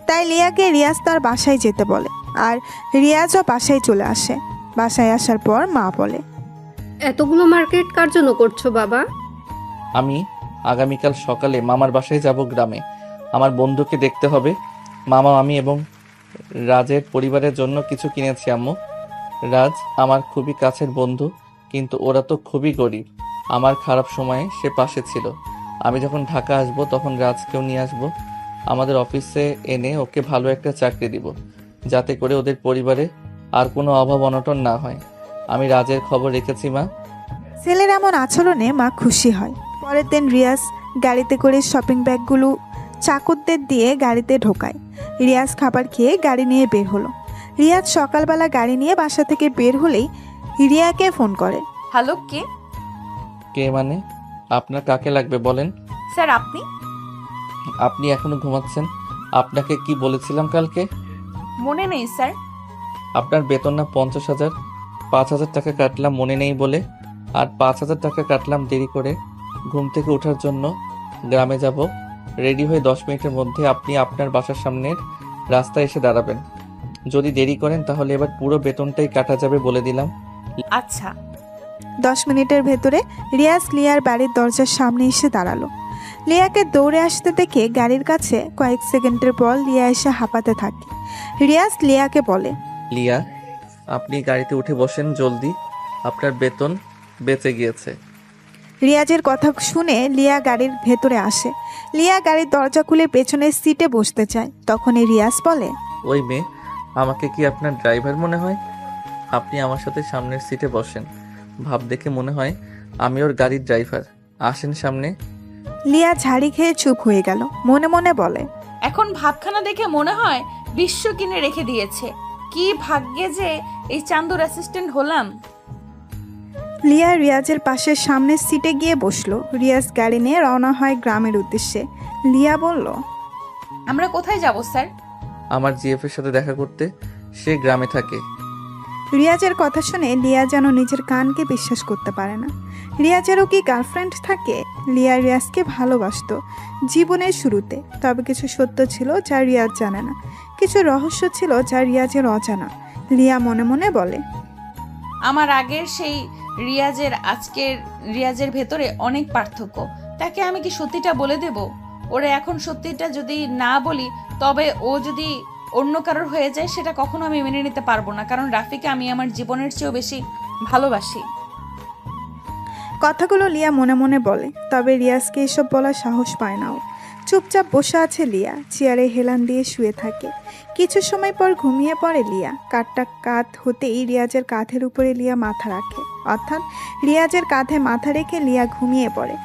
Speaker 1: তাই লিয়াকে রিয়াজ তার বাসায় যেতে বলে, আর রিয়াজও বাসায় চলে আসে। বাসায় আসার পর মা বলে,
Speaker 9: এতগুলো মার্কেট কার জন্য করছো বাবা?
Speaker 5: আমি আগামীকাল সকালে মামার বাসায় যাব গ্রামে। আমার বন্ধুকে দেখতে হবে। মামা, আমি এবং রাজের পরিবারের জন্য কিছু কিনেছি আম্মু। রাজ আমার খুবই কাছের বন্ধু, কিন্তু ওরা তো খুবই গরিব। আমার খারাপ সময়ে সে পাশে ছিল। আমি যখন ঢাকা আসব তখন রাজকেও নিয়ে আসব। আমাদের অফিসে এনে ওকে ভালো একটা চাকরি দিব, যাতে করে ওদের পরিবারে আর কোনো অভাব অনটন না হয়। আমি রাজের খবর রেখেছি মা।
Speaker 1: ছেলের এমন আচরণে মা খুশি হয়। পরের দিন রিয়াজ গাড়িতে করে শপিং ব্যাগগুলো চাকরদের দিয়ে গাড়িতে ঢোকায়। রিয়াজ খাবার খেয়ে গাড়ি নিয়ে বের হলো। রিয়াজ সকালবেলা গাড়ি নিয়ে বাসা থেকে বের হলেই রিয়াকে ফোন করে।
Speaker 6: হ্যালো, কে?
Speaker 5: কে মানে? আপনার কাকে লাগবে বলেন।
Speaker 6: স্যার আপনি?
Speaker 5: আপনি এখনো ঘুমাচ্ছেন? আপনাকে কি বলেছিলাম কালকে?
Speaker 6: মনে নেই স্যার।
Speaker 5: আপনার বেতন না 50,000? 5,000 টাকা কাটলাম মনে নেই বলে, আর 5,000 টাকা কাটলাম দেরি করে। ঘুম থেকে ওঠার জন্য গ্রামে যাব। রেডি হয়ে 10 মিনিটের মধ্যে আপনি আপনার বাসার সামনের রাস্তায় এসে দাঁড়াবেন। যদি দেরি করেন তাহলে এবার পুরো বেতনটাই কাটা যাবে বলে দিলাম।
Speaker 6: আচ্ছা।
Speaker 1: 10 মিনিটের ভেতরে রিয়াজ লিয়ার বাড়ির দরজার সামনে এসে দাঁড়ালো। লিয়াকে দৌড়ে আসতে দেখে গাড়ির কাছে কয়েক সেকেন্ডের পর লিয়া এসে হাঁপাতে থাকে। রিয়াজ লিয়াকে বলে,
Speaker 5: লিয়া, আপনি গাড়িতে উঠে বসেন জলদি, আপনার বেতন বেঁচে গিয়েছে।
Speaker 1: রিয়াজের কথা শুনে লিয়া গাড়ির ভেতরে আসে। লিয়া গাড়ির দরজা খুলে পেছনের সিটে বসতে চায়। তখনই রিয়াজ বলে,
Speaker 5: ওই মেয়ে, আমাকে কি আপনার ড্রাইভার মনে হয়? আপনি আমার সাথে সামনের সিটে বসেন। ভাব দেখে মনে হয় আমি ওর গাড়ির ড্রাইভার। আসেন সামনে।
Speaker 1: লিয়া ঝাড়ি খেয়ে চুপ হয়ে গেল। মনে মনে বলে,
Speaker 6: এখন ভাবখানা দেখে মনে হয় বিশ্ব কিনে রেখে দিয়েছে। কি ভাগ্যে যে এই চান্দুর অ্যাসিস্ট্যান্ট হলাম।
Speaker 1: লিয়া রিয়াজের পাশে সামনের সিটে গিয়ে বসলো। রিয়াজ গাড়ি নিয়ে রওনা হয় গ্রামের উদ্দেশ্যে। লিয়া বলল,
Speaker 6: আমরা কোথায় যাব স্যার?
Speaker 5: আমার জিএফের সাথে দেখা করতে। সে গ্রামে থাকে।
Speaker 1: রিয়াজের কথা শুনে লিয়া যেন নিজের কানকে বিশ্বাস করতে পারে না। রিয়াজেরও কি গার্লফ্রেন্ড থাকে? লিয়া রিয়াজকে ভালোবাসতো জীবনের শুরুতে। তবে কিছু সত্য ছিল যা রিয়াজ জানে না, কিছু রহস্য ছিল যা রিয়াজের অজানা। লিয়া মনে মনে বলে,
Speaker 6: আমার আগের সেই রিয়াজের আজকের রিয়াজের ভেতরে অনেক পার্থক্য। তাকে আমি কি সত্যিটা বলে দেব? ওরে এখন সত্যিটা যদি না বলি, তবে ও যদি অন্য কারোর হয়ে যায়, সেটা কখনো আমি মেনে নিতে পারবো না। কারণ রাফিকে আমি আমার জীবনের চেয়েও বেশি ভালোবাসি।
Speaker 1: কথাগুলো লিয়া মনে মনে বলে। তবে রিয়াজকে এসব বলার সাহস পায় না ও। চুপচাপ বসে আছে লিয়া, চেয়ারে হেলান দিয়ে শুয়ে থাকে। কিছু সময় পর ঘুমিয়ে পড়ে লিয়া। কাঠটা কাত হতেই রিয়াজের কাঁধের উপরে লিয়া মাথা রাখে, অর্থাৎ রিয়াজের কাঁধে মাথা রেখে লিয়া ঘুমিয়ে পড়ে।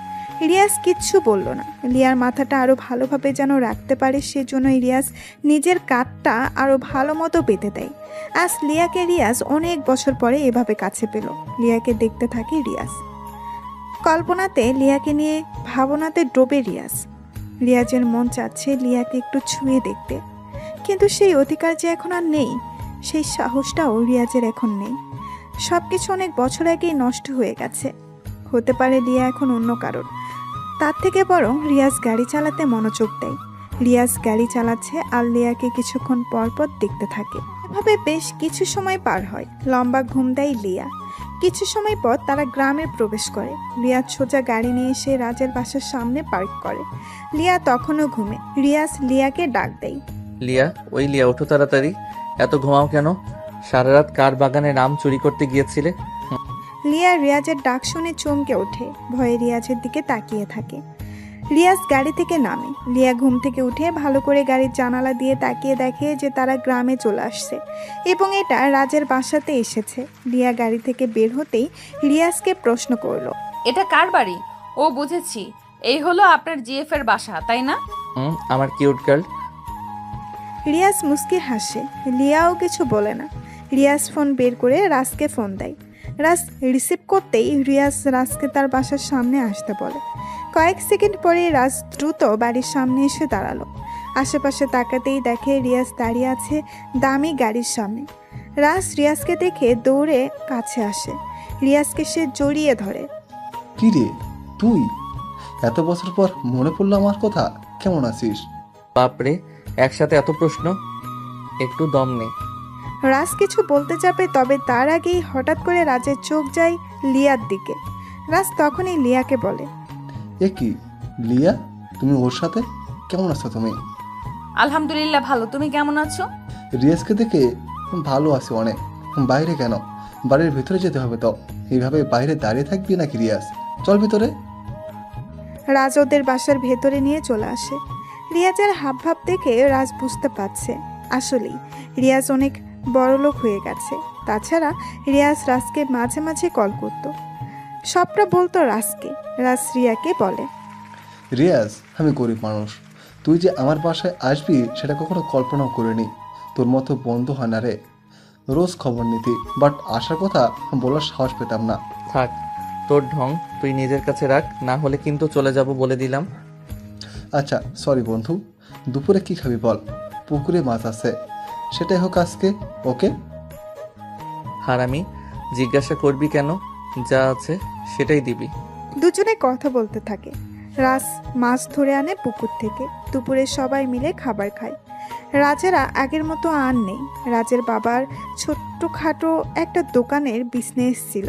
Speaker 1: রিয়াজ কিচ্ছু বলল না। লিয়ার মাথাটা আরও ভালোভাবে যেন রাখতে পারে, সেজন্যই রিয়াজ নিজের কাঁধটা আরও ভালো মতো পেতে দেয়। আজ লিয়াকে রিয়াজ অনেক বছর পরে এভাবে কাছে পেল। লিয়াকে দেখতে থাকে রিয়াজ, কল্পনাতে লিয়াকে নিয়ে ভাবনাতে ডোবে রিয়াজ। রিয়াজের মন চাচ্ছে লিয়াকে একটু ছুঁয়ে দেখতে, কিন্তু সেই অধিকার যে এখন আর নেই, সেই সাহসটাও রিয়াজের এখন নেই। সব কিছু অনেক বছর আগেই নষ্ট হয়ে গেছে। হতে পারে লিয়া এখন অন্য কারণ। তার থেকে বরং রিয়াজ গাড়ি চালাতে মনোযোগ দেয়। রিয়াজ গাড়ি চালাচ্ছে আর লিয়াকে কিছুক্ষণ পর পর দেখতে থাকে। এভাবে বেশ কিছু সময় পার হয়। লম্বা ঘুম দেয় লিয়া। কিছু সময় পর তারা গ্রামে প্রবেশ করে। রিয়াজ সোজা গাড়ি নিয়ে এসে রাজের বাসার সামনে পার্ক করে। লিয়া তখনও ঘুমে। রিয়াজ লিয়াকে ডাক দেয়।
Speaker 5: লিয়া, ওই লিয়া, ওঠো তাড়াতাড়ি। এত ঘুমাও কেন? সারা রাত কার বাগানে আম চুরি করতে গিয়েছিলে?
Speaker 1: লিয়া রিয়াজের ডাক শুনে চমকে ওঠে, ভয়ে রিয়াজের দিকে তাকিয়ে থাকে। রিয়াজ গাড়ি থেকে নামে। লিয়া ঘুম থেকে উঠে ভালো করে গাড়ির জানালা দিয়ে তাকিয়ে দেখে যে তারা গ্রামে চলে আসছে এবং এটা রাজের বাসাতে এসেছে। লিয়া গাড়ি থেকে বের হতেই রিয়াজকে প্রশ্ন করলো,
Speaker 6: এটা কার বাড়ি? ও বুঝেছি, এই হলো আপনার জিএফ এর বাসা, তাই না?
Speaker 5: আমার কিউট গার্ল।
Speaker 1: রিয়াজ মুস্কি হাসে। লিয়াও কিছু বলে না। রিয়াজ ফোন বের করে রাজকে ফোন দেয়। রাজ রিসিভ করতেই রিয়াজ রাজকে তার বাসার সামনে আসতে বলে। কয়েক সেকেন্ড পরে রাজ দ্রুত বাড়ির সামনে এসে দাঁড়ালো। আশেপাশে তাকাতেই দেখে রিয়াজ দাঁড়িয়ে আছে দামি গাড়ির সামনে। রাজ রিয়াজকে দেখে দৌড়ে কাছে আসে। রিয়াজকে সে জড়িয়ে ধরে।
Speaker 7: কি রে তুই? এত বছর পর মনে পড়লো আমার কথা। কেমন আছিস?
Speaker 5: বাপরে, একসাথে এত প্রশ্ন, একটু দম নে।
Speaker 1: রাজ কিছু বলতে যাবে, তবে তার আগেই হঠাৎ করে রাজের চোখ যায় লিয়ার দিকে। রাজ তখনই লিয়াকে বলে,
Speaker 7: এ কি লিয়া, তুমি ওর সাথে? কেমন আছো তুমি?
Speaker 6: আলহামদুলিল্লাহ ভালো, তুমি কেমন আছো?
Speaker 7: রিয়াজকে দেখে ভালো আছি অনেক। বাইরে কেন? বাড়ির ভিতরে যেতে হবে তো। এইভাবে বাইরে দাঁড়িয়ে থাকবি নাকি রিয়াজ? চল ভিতরে।
Speaker 1: রাজ ওদের বাসার ভেতরে নিয়ে চলে আসে। রিয়াজের হাবভাব দেখে রাজ বুঝতে পারছে আসলেই রিয়াজ অনেক বড়লোক হয়ে গেছে। তাছাড়া রিয়াজ রাজকে মাঝে মাঝে কল করত, সবটা বলতো রাজকে। রাজ রিয়াকে বলে,
Speaker 7: রিয়াজ, আমি গরিব মানুষ। তুই যে আমার বাসায় আসবি সেটা কখনো কল্পনাও করিনি। তোর মতো বন্ধু হয় না রে। রোজ খবর নিতি, বাট আসার কথা বলার সাহস পেতাম না।
Speaker 5: থাক, তোর ঢং তুই নিজের কাছে রাখ, না হলে কিন্তু চলে যাব বলে দিলাম।
Speaker 7: আচ্ছা সরি বন্ধু। দুপুরে কি খাবি বল? পুকুরে মাছ আছে, সেটাই হোক আজকে, ওকে?
Speaker 5: হারামি, জিজ্ঞাসা করবি কেন? যা আছে সেটাই দিবি।
Speaker 1: দুজনে কথা বলতে থাকে। রাজ মাছ ধরে আনে পুকুর থেকে। দুপুরে সবাই মিলে খাবার খায়। রাজেরা আগের মতো আর নেই। রাজের বাবার ছোট্টখাটো একটা দোকানের বিজনেস ছিল।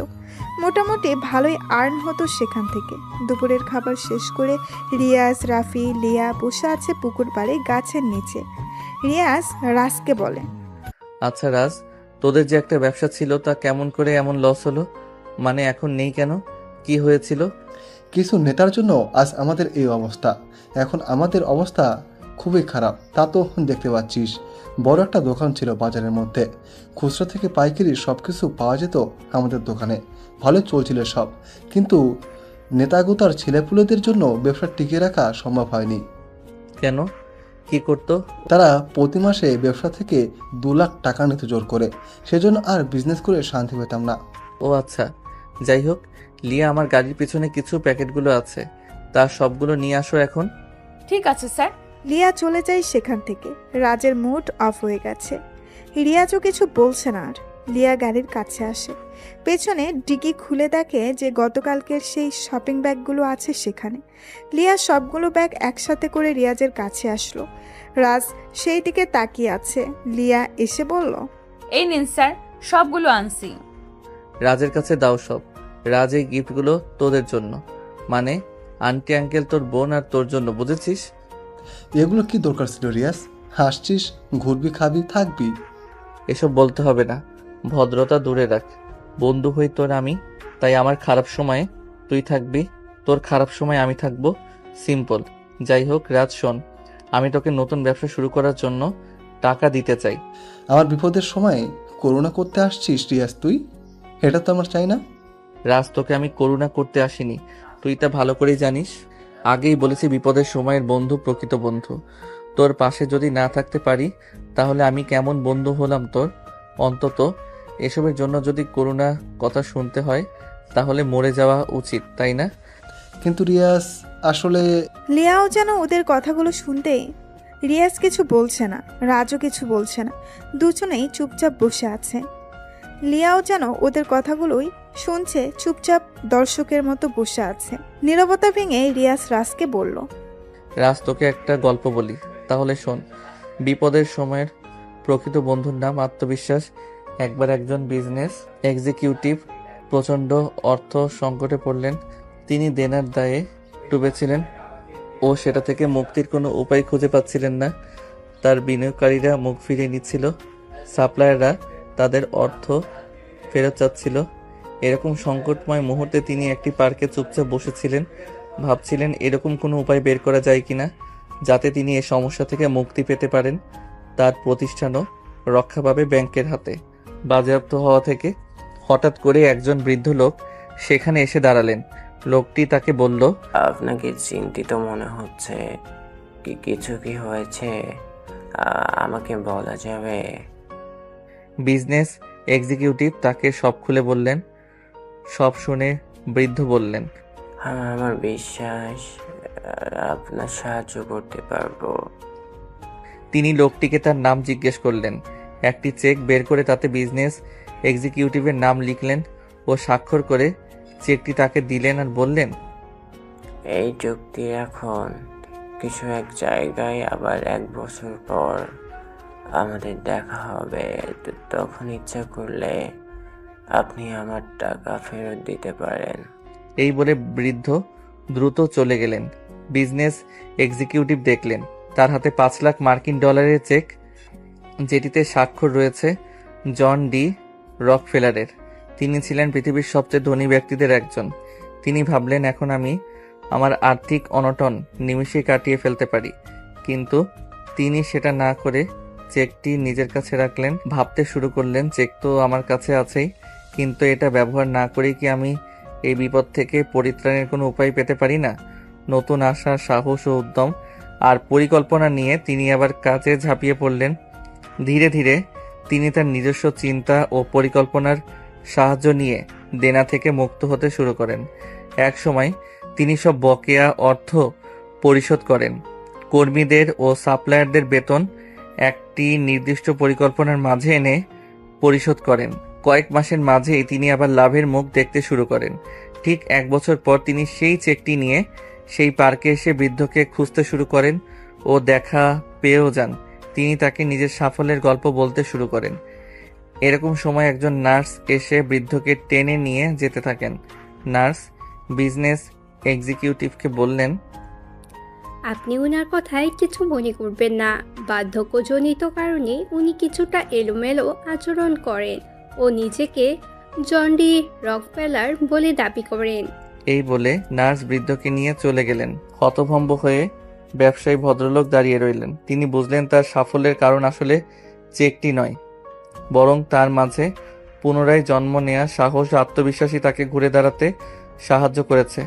Speaker 1: মোটামুটি ভালোই আর্ন হতো সেখান থেকে। দুপুরের খাবার শেষ করে রিয়াজ, রাফি, লিয়া বসে আছে পুকুর পাড়ে গাছের নিচে। রিয়াজ রাজকে বলে,
Speaker 5: আচ্ছা রাজ, তোদের যে একটা ব্যবসা ছিল তা কেমন করে এমন লস হলো? মানে এখন নেই কেন? কি হয়েছিল?
Speaker 7: কিছু নেতার জন্য আজ আমাদের এই অবস্থা। এখন আমাদের অবস্থা খুবই খারাপ, তা তো দেখতে পাচ্ছিস। বড় একটা দোকান ছিল বাজারের মধ্যে। খুচরা থেকে পাইকারি সব কিছু পাওয়া যেত আমাদের দোকানে। ভালো চলছিল সব, কিন্তু নেতাগুতার ছেলেপুলেদের জন্য ব্যবসা টিকিয়ে রাখা সম্ভব হয়নি।
Speaker 5: কেন? কি করতো?
Speaker 7: তারা প্রতি মাসে ব্যবসা থেকে 2 লাখ টাকা নিতে জোর করে। সেজন্য আর বিজনেস করে শান্তি পেতাম না।
Speaker 5: ও আচ্ছা, যাই হোক, লিয়া, আমার গাড়ির পিছনে কিছু প্যাকেটগুলো আছে, তার সবগুলো নিয়ে আসো এখন।
Speaker 6: ঠিক আছে স্যার।
Speaker 1: লিয়া চলে যায় সেখান থেকে। রাজের মুড অফ হয়ে গেছে। রিয়াজও কিছু বলছে না আর। লিয়া গাড়ির কাছে আসে। পেছনে ডিগি খুলে দেখে যে গতকালকের সেই শপিং ব্যাগগুলো আছে সেখানে। লিয়া সবগুলো ব্যাগ একসাথে করে রিয়াজের কাছে আসলো। রাজ সেই দিকে তাকিয়ে আছে। লিয়া এসে বলল,
Speaker 6: এই নিন স্যার, সবগুলো আনছি।
Speaker 5: রাজের কাছে দাও সব। রাজ, এই গিফটগুলো তোদের জন্য, মানে আন্টি আঙ্কেল, তোর বোন আর তোর জন্য, বুঝেছিস?
Speaker 7: এগুলো কি দরকার ছিল রিয়াজ? হাসছিস, ঘুরবি, খাবি, থাকবি।
Speaker 5: এসব বলতে হবে না, ভদ্রতা দূরে রাখ। বন্ধু হই তোর আমি, তাই আমার খারাপ সময়ে তুই থাকবি, তোর খারাপ সময় আমি থাকবো। সিম্পল। যাই হোক রাজ, শোন, আমি তোকে নতুন ব্যবসা শুরু করার জন্য টাকা দিতে চাই।
Speaker 7: আমার বিপদের সময় করুণা করতে আসছিস রিয়াজ তুই? এটা তো আমার চাই না।
Speaker 5: রাজ, তোকে আমি করুণা করতে আসিনি, তুই তা ভালো করেই জানিস। আগেই বলেছি বিপদের সময়ের বন্ধু প্রকৃত বন্ধু। তোর পাশে যদি না থাকতে পারি তাহলে আমি কেমন বন্ধু হলাম তোর? অন্তত এসবের জন্য যদি করুণা কথা শুনতে হয় তাহলে মরে যাওয়া উচিত, তাই না?
Speaker 7: কিন্তু রিয়াজ, আসলে
Speaker 1: লিয়াও যেন ওদের কথাগুলো শুনতেই রিয়াজ কিছু বলছে না, রাজও কিছু বলছে না, দুজনেই চুপচাপ বসে আছে। লিয়াও যেন ওদের কথাগুলোই শুনছে, চুপচাপ দর্শকের মতো বসে আছে। নীরবতা ভেঙে রিয়াজ রাজকে বলল,
Speaker 5: রাজ, তোকে একটা গল্প বলি, তাহলে শোন। বিপদের সময়ের প্রকৃত বন্ধুর নাম আত্মবিশ্বাস। একবার একজন বিজনেস এক্সিকিউটিভ প্রচণ্ড অর্থ সংকটে পড়লেন। তিনি দেনার দায়ে ডুবেছিলেন ও সেটা থেকে মুক্তির কোনো উপায় খুঁজে পাচ্ছিলেন না। তার বিনিয়োগকারীরা মুখ ফিরিয়ে নিচ্ছিল, সাপ্লায়াররা তাদের অর্থ ফেরত চাচ্ছিল। এরকম সংকটময় মুহূর্তে তিনি একটি পার্কে চুপচাপ বসেছিলেন, ভাবছিলেন এরকম কোনো উপায় বের করা যায় কিনা যাতে তিনি এই সমস্যা থেকে মুক্তি পেতে পারেন। তার প্রতিষ্ঠানও রক্ষা পাবে ব্যাংকের হাতে বাজেয়াপ্ত হওয়া থেকে। হঠাৎ করে একজন বৃদ্ধ লোক সেখানে এসে দাঁড়ালেন। লোকটি তাকে বলল,
Speaker 2: আপনাকে চিন্তিত মনে হচ্ছে, কিছু কি হয়েছে? আমাকে বলা যাবে?
Speaker 5: বিজনেস এক্সিকিউটিভ তাকে সব খুলে বললেন। সব শুনে বৃদ্ধ বললেন,
Speaker 2: আমার বিশ্বাস আপনার সাহায্য করতে পারবো।
Speaker 5: তিনি লোকটিকে তার নাম জিজ্ঞেস করলেন। একটি চেক বের করে তাতে বিজনেস এক্সিকিউটিভের নাম লিখলেন ও স্বাক্ষর করে চেকটি তাকে দিলেন আর বললেন,
Speaker 2: এই চুক্তি এখন কিছু এক জায়গায়, আবার 1 বছর পর আমাদের দেখা হবে। তখন ইচ্ছা করলে আপনি আমার টাকা ফেরত দিতে পারেন।
Speaker 5: এই বলে বৃদ্ধ দ্রুত চলে গেলেন। বিজনেস এক্সিকিউটিভ দেখলেন তার হাতে 5 লাখ মার্কিন ডলারের চেক, যেটিতে স্বাক্ষর রয়েছে জন ডি রকফেলারের। তিনি ছিলেন পৃথিবীর সবচেয়ে ধনী ব্যক্তিদের একজন। তিনি ভাবলেন, এখন আমি আমার আর্থিক অনটন নিমিষেই কাটিয়ে ফেলতে পারি। কিন্তু তিনি সেটা না করে চেকটি নিজের কাছে রাখলেন। ভাবতে শুরু করলেন, চেক তো আমার কাছে আছেই, কিন্তু এটা ব্যবহার না করে কি আমি এই বিপদ থেকে পরিত্রাণের কোনো উপায় পেতে পারি না? নতুন আশা, সাহস ও উদ্যম আর পরিকল্পনা নিয়ে তিনি আবার কাজে ঝাঁপিয়ে পড়লেন। ধীরে ধীরে তিনি তার নিজস্ব চিন্তা ও পরিকল্পনার সাহায্য নিয়ে দেনা থেকে মুক্ত হতে শুরু করেন। এক সময় তিনি সব বকেয়া অর্থ পরিশোধ করেন। কর্মীদের ও সাপ্লায়ারদের বেতন একটি নির্দিষ্ট পরিকল্পনার মাঝে এনে পরিশোধ করেন। কয়েক মাসের মাঝেই তিনি আবার লাভের মুখ দেখতে শুরু করেন। ঠিক 1 বছর পর তিনি সেই চেকটি নিয়ে সেই পার্কে এসে বৃদ্ধকে খুঁজতে শুরু করেন ও দেখা পেয়েও যান। তিনি তাকে নিজের সাফল্যের গল্প বলতে শুরু করেন। এরকম সময় একজন নার্স এসে বৃদ্ধকে টেনে নিয়ে যেতে থাকেন। নার্স বিজনেস এক্সিকিউটিভকে বললেন,
Speaker 9: আপনি ওনার কথায় কিছু মনে করবেন না। বার্ধক্যজনিত কারণে উনি কিছুটা এলোমেলো আচরণ করেন ও নিজেকে জন ডি রকফেলার বলে দাবি করেন।
Speaker 5: এই বলে নার্স বৃদ্ধকে নিয়ে চলে গেলেন। হতভম্ব হয়ে ব্যবসায়ী ভদ্রলোক দাঁড়িয়ে রইলেন। তিনি বুঝলেন তার সাফল্যের কারণ আসলে চেকটি নয়, বরং তার মাঝে পুনরায় জন্ম নেয়া সাহস ও আত্মবিশ্বাসী তাকে ঘুরে দাঁড়াতে সাহায্য করেছে।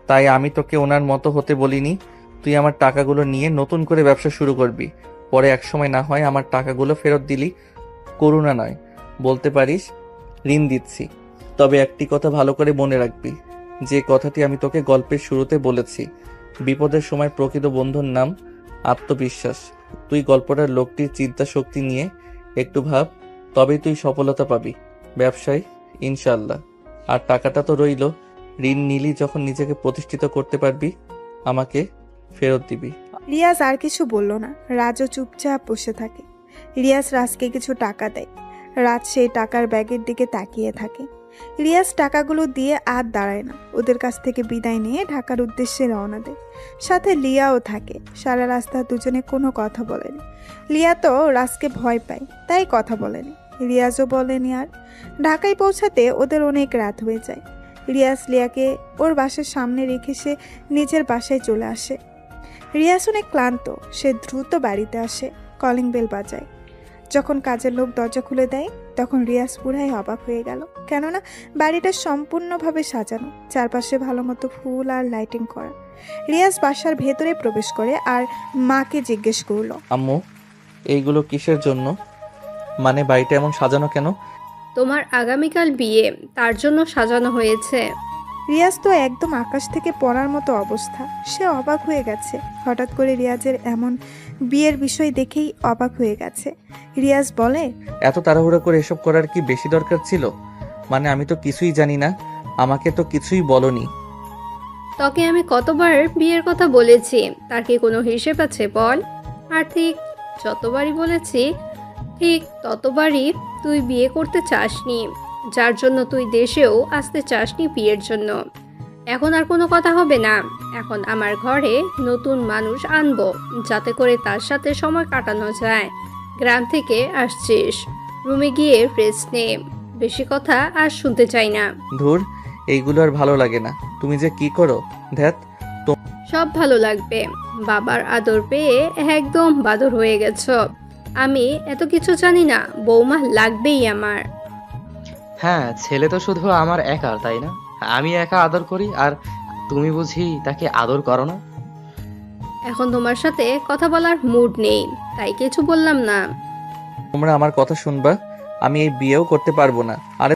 Speaker 5: তাই আমি তোকে ওনার মতো হতে বলিনি। তুই আমার টাকাগুলো নিয়ে নতুন করে ব্যবসা শুরু করবি। পরে একসময় না হয় আমার টাকাগুলো ফেরত দিলি। করুণা নয়, বলতে পারিস ঋণ দিচ্ছি। তবে একটি কথা ভালো করে মনে রাখবি, যে কথাটি আমি তোকে গল্পের শুরুতে বলেছি। বিপদের সময় প্রকৃত বন্ধুর নাম আত্মবিশ্বাস। তুই গল্পটার লোকটির চিন্তা শক্তি নিয়ে একটু ভাব, তবেই তুই সফলতা পাবি ব্যবসায়, ইনশাল্লাহ। আর টাকাটা তো রইল, ঋণ নিলি যখন নিজেকে প্রতিষ্ঠিত করতে পারবি আমাকে ফেরত দিবি।
Speaker 1: রিয়াজ আর কিছু বলল না। রাজও চুপচাপ বসে থাকে। রিয়াজ রাজকে কিছু টাকা দেয়। রাজ সেই টাকার ব্যাগের দিকে তাকিয়ে থাকে। রিয়াজ টাকাগুলো দিয়ে আর দাঁড়ায় না, ওদের কাছ থেকে বিদায় নিয়ে ঢাকার উদ্দেশ্যে রওনা দেয়। সাথে লিয়াও থাকে। সারা রাস্তা দুজনে কোনো কথা বলেনি। লিয়া তো রাজকে ভয় পায়, তাই কথা বলেনি। রিয়াজও বলেনি। আর ঢাকায় পৌঁছাতে ওদের অনেক রাত হয়ে যায়। রিয়াজ লিয়াকে ওর বাসার সামনে রেখে সে নিজের বাসায় চলে আসে। রিয়াজ অনেক ক্লান্ত। সে দ্রুত বাড়িতে আসে, কলিং বেল বাজায়। যখন কাজের লোক দরজা খুলে দেয় তখন রিয়াজ পুরাই অবাক হয়ে গেল, কেননা বাড়িটা সম্পূর্ণভাবে সাজানো, চারপাশে ভালো মতো ফুল আর লাইটিং করা। রিয়াজ বাসার ভেতরে প্রবেশ করে আর মাকে জিজ্ঞেস করলো,
Speaker 5: আম্মু, এইগুলো কিসের জন্য? মানে বাড়িটা এমন সাজানো কেন?
Speaker 9: তোমার আগামীকাল বিয়ে, তার জন্য সাজানো হয়েছে।
Speaker 1: রিয়াজ তো একদম আকাশ থেকে পড়ার মতো অবস্থা। সে অবাক হয়ে গেছে। হঠাৎ করে রিয়াজের এমন বিয়ের বিষয় দেখেই অবাক হয়ে গেছে। রিয়াজ বলে,
Speaker 5: এত তাড়াহুড়ো করে এসব করার কি বেশি দরকার ছিল? মানে আমি তো কিছুই জানি না, আমাকে তো কিছুই বলনি।
Speaker 9: তোকে আমি কতবার বিয়ের কথা বলেছি, তার কি কোনো হিসেব আছে বল? আর ঠিক যতবারই বলেছি ঠিক ততবারই তুই বিয়ে করতে চাসনি, যার জন্য তুই দেশেও আসতে চাসনি বিয়ের জন্য। এখন আর কোনো কথা হবে না। এখন আমার ঘরে নতুন মানুষ আনবো, যাতে করে তার সাথে সময় কাটানো যায়। গ্রাম থেকে আসছিস, রুমে গিয়ে রেস্ট নে, বেশি কথা আর শুনতে চাই না।
Speaker 5: ধুর, এইগুলো আর ভালো লাগে না। তুমি যে কি করো, ধ্যাত।
Speaker 9: সব ভালো লাগবে। বাবার আদর পেয়ে একদম বাদর হয়ে গেছ। আমি এত কিছু জানি না, বৌমা লাগবেই আমার।
Speaker 3: হ্যাঁ, ছেলে তো শুধু আমার একার, তাই না? আমি একা আদর করি আর তুমি বুঝি তাকে আদর করো না?
Speaker 9: এখন তোমার সাথে কথা বলার মুড নেই, তাই কিছু বললাম না।
Speaker 5: তোমরা আমার কথা শুনবা? আমি এই বিয়েও করতে পারবো না। আরে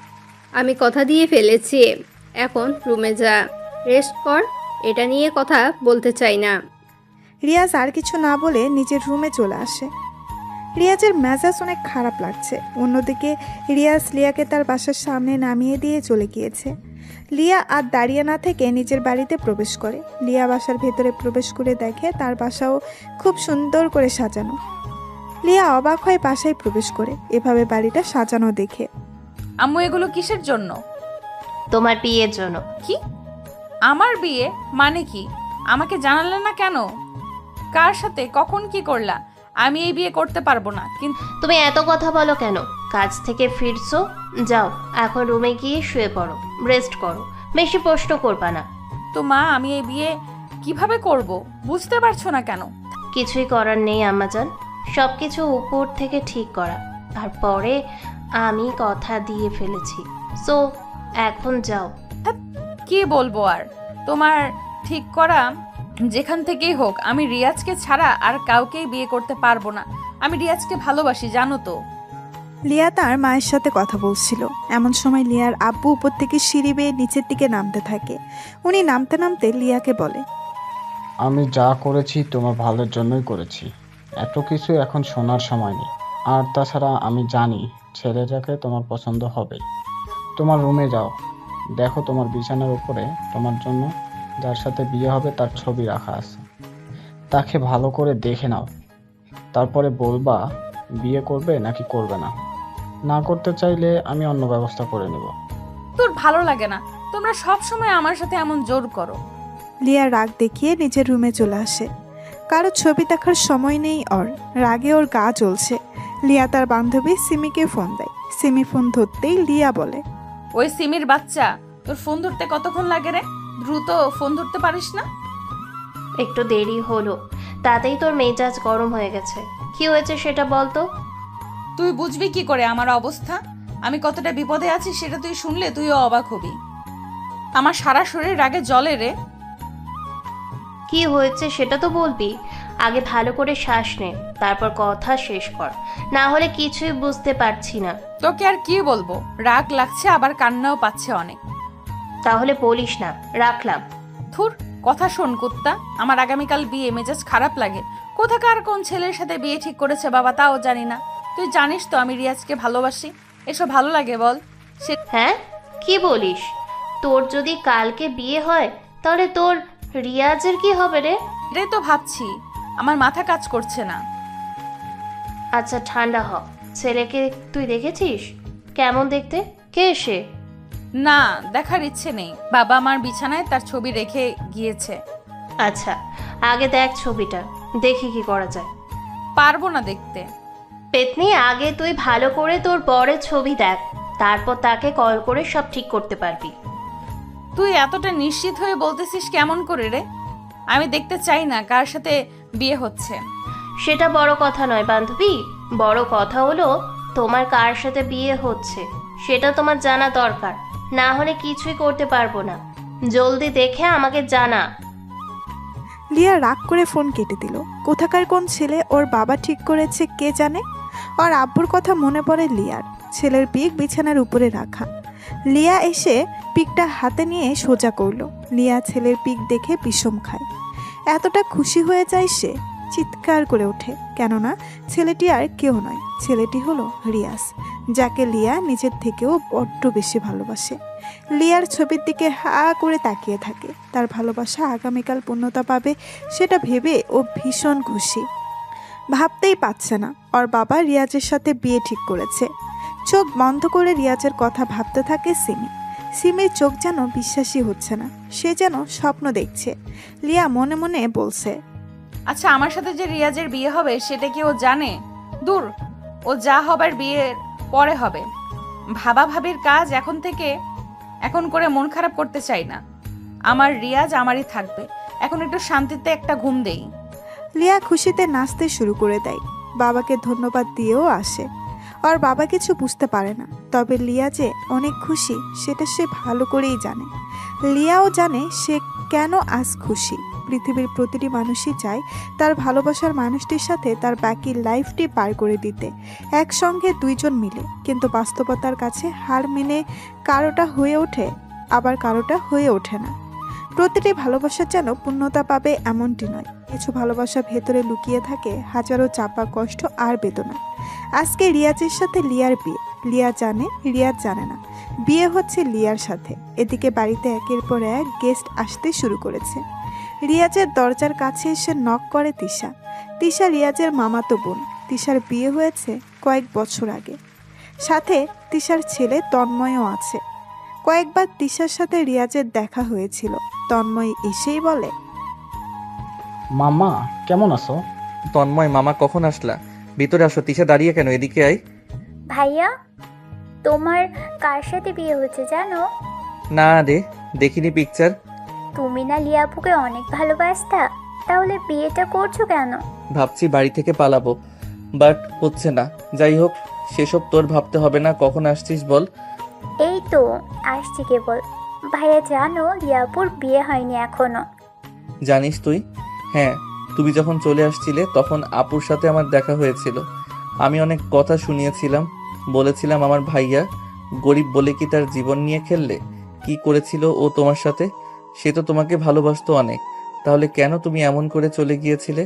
Speaker 9: আমি কথা দিয়ে ফেলেছি, এখন রুমে যা, রেস্ট কর। এটা নিয়ে কথা বলতে চাই না।
Speaker 1: রিয়াজ আর কিছু না বলে নিজের রুমে চলে আসে। রিয়াজের মেজাজ অনেক খারাপ লাগছে। অন্যদিকে রিয়াজ লিয়াকে তার বাসার সামনে নামিয়ে দিয়ে চলে গিয়েছে। লিয়া আর দাঁড়িয়ে না থেকে নিজের বাড়িতে প্রবেশ করে। লিয়া বাসার ভেতরে প্রবেশ করে দেখে তার বাসাও খুব সুন্দর করে সাজানো। লিয়া অবাক হয়ে বাসায় প্রবেশ করে এভাবে বাড়িটা সাজানো দেখে।
Speaker 6: আম্মু, এগুলো কিসের জন্য?
Speaker 10: তোমার বিয়ের জন্য।
Speaker 6: কি? আমার বিয়ে মানে কি? আমাকে জানালে না কেন? কার সাথে কখন কি করলা? আমি এই বিয়ে করতে পারবো না। কিন্তু
Speaker 10: তুমি এত কথা বলো কেন? কাজ থেকে ফিরছো, যাও এখন রুমে গিয়ে শুয়ে পড়ো, রেস্ট করো, বেশি প্রশ্ন করবা না।
Speaker 6: তো মা, আমি এই বিয়ে কিভাবে করব বুঝতে পারছো না কেন?
Speaker 10: কিছুই করার নেই আম্মাজান, সব কিছু উপর থেকে ঠিক করা। আর পরে আমি কথা দিয়ে ফেলেছি, সো এখন যাও।
Speaker 6: কি বলবো আর? তোমার ঠিক করা যেখান থেকেই হোক, আমি রিয়াজকে ছাড়া আর কাউকেই বিয়ে করতে পারবো না। আমি রিয়াজকে ভালোবাসি, জানো তো।
Speaker 1: লিয়া তার মায়ের সাথে কথা বলছিল। এমন সময় লিয়ার আব্বু উপর থেকে সিঁড়ি বেয়ে নিচের দিকে নামতে থাকে। উনি নামতে নামতে লিয়াকে বলে,
Speaker 8: আমি যা করেছি তোমার ভালোর জন্যই করেছি, এত কিছু এখন শোনার সময় নেই। আর তাছাড়া আমি জানি ছেলেটাকে তোমার পছন্দ হবে। তোমার রুমে যাও, দেখো তোমার বিছানার উপরে তোমার জন্য যার সাথে বিয়ে হবে তার ছবি রাখা আছে। তাকে ভালো করে দেখে নাও, তারপরে বলবা বিয়ে করবে নাকি করবে না। না করতে চাইলে আমি অন্য ব্যবস্থা করে নেব।
Speaker 6: তোর ভালো লাগে না? তোমরা সব সময় আমার সাথে এমন জোর করো।
Speaker 1: লিয়া রাগ দেখিয়ে নিজের রুমে চলে আসে। কারো ছবি দেখার সময় নেই ওর। রাগে ওর গা জ্বলছে। লিয়া তার বান্ধবী সিমিকে ফোন দেয়। সিমি ফোন ধরতেই লিয়া বলে,
Speaker 6: ওই সিমির বাচ্চা, তোর ফোন ধরতে কতক্ষণ লাগে রে? দ্রুত ফোন ধরতে পারিস না?
Speaker 10: একটু দেরি হলো, তাতেই তোর মেজাজ গরম হয়ে গেছে। কি হয়েছে সেটা বলতো।
Speaker 6: তুই বুঝবি কি করে আমার অবস্থা? আমি কতটা বিপদে আছি সেটা তুই শুনলে তুইও অবাক হবি। আমার সারা শরীর রাগে জ্বলে রে।
Speaker 10: কি হয়েছে সেটা তো বলবি। আগে ভালো করে শ্বাস নে, তারপর কথা শেষ কর, না হলে কিছুই বুঝতে পারছি না।
Speaker 6: তোকে আর কি বলবো, রাগ লাগছে, আবার কান্নাও পাচ্ছে অনেক।
Speaker 10: তাহলে বলিস না, রাখলাম।
Speaker 6: থুর, কথা শোন কুত্তা। আমার আগামীকাল বিয়ে, মেজাজ খারাপ লাগে। কোথাকার কোন ছেলের সাথে বিয়ে ঠিক করেছে বাবা তাও জানি না। তুই জানিস তো আমি রিয়াজকে ভালোবাসি। এসব ভালো লাগে বল?
Speaker 10: হ্যাঁ, কি বলিস? তোর যদি কালকে বিয়ে হয় তাহলে তোর রিয়াজের কি হবে রে?
Speaker 6: এটাই তো ভাবছি, আমার মাথা কাজ করছে না।
Speaker 10: আচ্ছা ঠান্ডা হ। ছেলেকে তুই দেখেছিস? কেমন দেখতে? কে সে?
Speaker 6: না, দেখার ইচ্ছে নেই। বাবা আমার বিছানায় তার ছবি রেখে গিয়েছে।
Speaker 10: আচ্ছা, আগে দেখ ছবিটা, দেখি কি করা যায়।
Speaker 6: পারবো না দেখতে।
Speaker 10: পেতনি, আগে তুই ভালো করে তোর বরের ছবি দেখ, তারপর তাকে কল করে সব ঠিক করতে পারবি।
Speaker 6: তুই এতটা নিশ্চিত হয়ে বলতেছিস কেমন করে রে? আমি দেখতে চাই না কার সাথে বিয়ে হচ্ছে।
Speaker 10: সেটা বড় কথা নয় বান্ধবী, বড় কথা হলো তোমার কার সাথে বিয়ে হচ্ছে সেটা তোমার জানা দরকার, না হলে কিছুই করতে পারবো না। জলদি দেখে আমাকে জানা।
Speaker 1: লিয়া রাগ করে ফোন কেটে দিল। কোথাকার কোন ছেলে ওর বাবা ঠিক করেছে কে জানে। ওর আব্বুর কথা মনে পড়ে লিয়ার। ছেলের পিক বিছানার উপরে রাখা। লিয়া এসে পিকটা হাতে নিয়ে সোজা করলো। লিয়া ছেলের পিক দেখে বিষম খায়। এতটা খুশি হয়ে যায় সে, চিৎকার করে ওঠে। কেননা ছেলেটি আর কেউ নয়, ছেলেটি হলো রিয়াজ, যাকে লিয়া নিজের থেকেও বড্ড বেশি ভালোবাসে। লিয়ার ছবির দিকে হা করে তাকিয়ে থাকে। তার ভালোবাসা আগামীকাল পূর্ণতা পাবে সেটা ভেবে ও ভীষণ খুশি। ভাবতেই পারছে না ওর বাবা রিয়াজের সাথে বিয়ে ঠিক করেছে। চোখ বন্ধ করে রিয়াজের কথা ভাবতে থাকে সিমি। সিমির চোখ যেন বিশ্বাসই হচ্ছে না, সে যেন স্বপ্ন দেখছে। লিয়া মনে মনে বলছে,
Speaker 6: আচ্ছা, আমার সাথে যে রিয়াজের বিয়ে হবে সেটা কি ও জানে? দূর, ও যা হবার বিয়ের পরে হবে। ভাবা ভাবির কাজ এখন করে মন খারাপ করতে চাই না। আমার রিয়াজ আমারই থাকবে। এখন একটু শান্তিতে একটা ঘুম দেই।
Speaker 1: লিয়া খুশিতে নাচতে শুরু করে দেয়। বাবাকে ধন্যবাদ দিয়েও আসে। ওর বাবা কিছু বুঝতে পারে না, তবে লিয়া যে অনেক খুশি সেটা সে ভালো করেই জানে। লিয়াও জানে সে কেন আজ খুশি। পৃথিবীর প্রতিটি মানুষই চায় তার ভালোবাসার মানুষটির সাথে তার বাকি লাইফটি পার করে দিতে, একসঙ্গে দুইজন মিলে। কিন্তু বাস্তবতার কাছে হার মেনে কারোটা হয়ে ওঠে, আবার কারোটা হয়ে ওঠে না। প্রতিটি ভালোবাসা যেন পূর্ণতা পাবে এমনটি নয়। কিছু ভালোবাসা ভেতরে লুকিয়ে থাকে হাজারো চাপা কষ্ট আর বেদনা। আজকে রিয়াজের সাথে লিয়ার বিয়ে। লিয়া জানে, রিয়াজ জানে না বিয়ে হচ্ছে লিয়ার সাথে। এদিকে বাড়িতে একের পর এক গেস্ট আসতে শুরু করেছে। রিয়াজের দরজার কাছে এসে নক করে তিশা। তিশা রিয়াজের মামাতো বোন। তিশার বিয়ে হয়েছে কয়েক বছর আগে। সাথে তিশার ছেলে তন্ময়ও আছে। কয়েকবার তিশার সাথে রিয়াজের দেখা হয়েছিল। তন্ময় এসেই বলে,
Speaker 8: মামা কেমন আছো?
Speaker 5: তন্ময়, মামা কখন আসলা? ভিতরে আসো। তিশা দাঁড়িয়ে কেন? এদিকে আই।
Speaker 4: ভাইয়া, তোমার কার সাথে বিয়ে হচ্ছে জানো?
Speaker 5: না রে, দেখিনি পিকচার।
Speaker 4: তুমি না লিয়াপুকে অনেক ভালোবাসতা, তাহলে বিয়েটা করছো কেন?
Speaker 5: ভাবছি বাড়ি থেকে পালাবো, বাট হচ্ছে না। যাই হোক, সেসব তোর ভাবতে হবে না। কখন আসছিস বল?
Speaker 4: এই তো আসছি কেবল। ভাইয়া জানো লিয়াপুর বিয়ে হয়নি এখনো।
Speaker 5: জানিস তুই? হ্যাঁ, তুমি যখন চলে আসছিলে তখন আপুর সাথে আমার দেখা হয়েছিল। আমি অনেক কথা শুনিয়েছিলাম। বলেছিলাম আমার ভাইয়া গরিব বলে কি তার জীবন নিয়ে খেললে? কি করেছিল ও তোমার সাথে? সে তো তোমাকে ভালোবাসতো অনেক। তাহলে কেন তুমি এমন করে চলে গিয়েছিলে?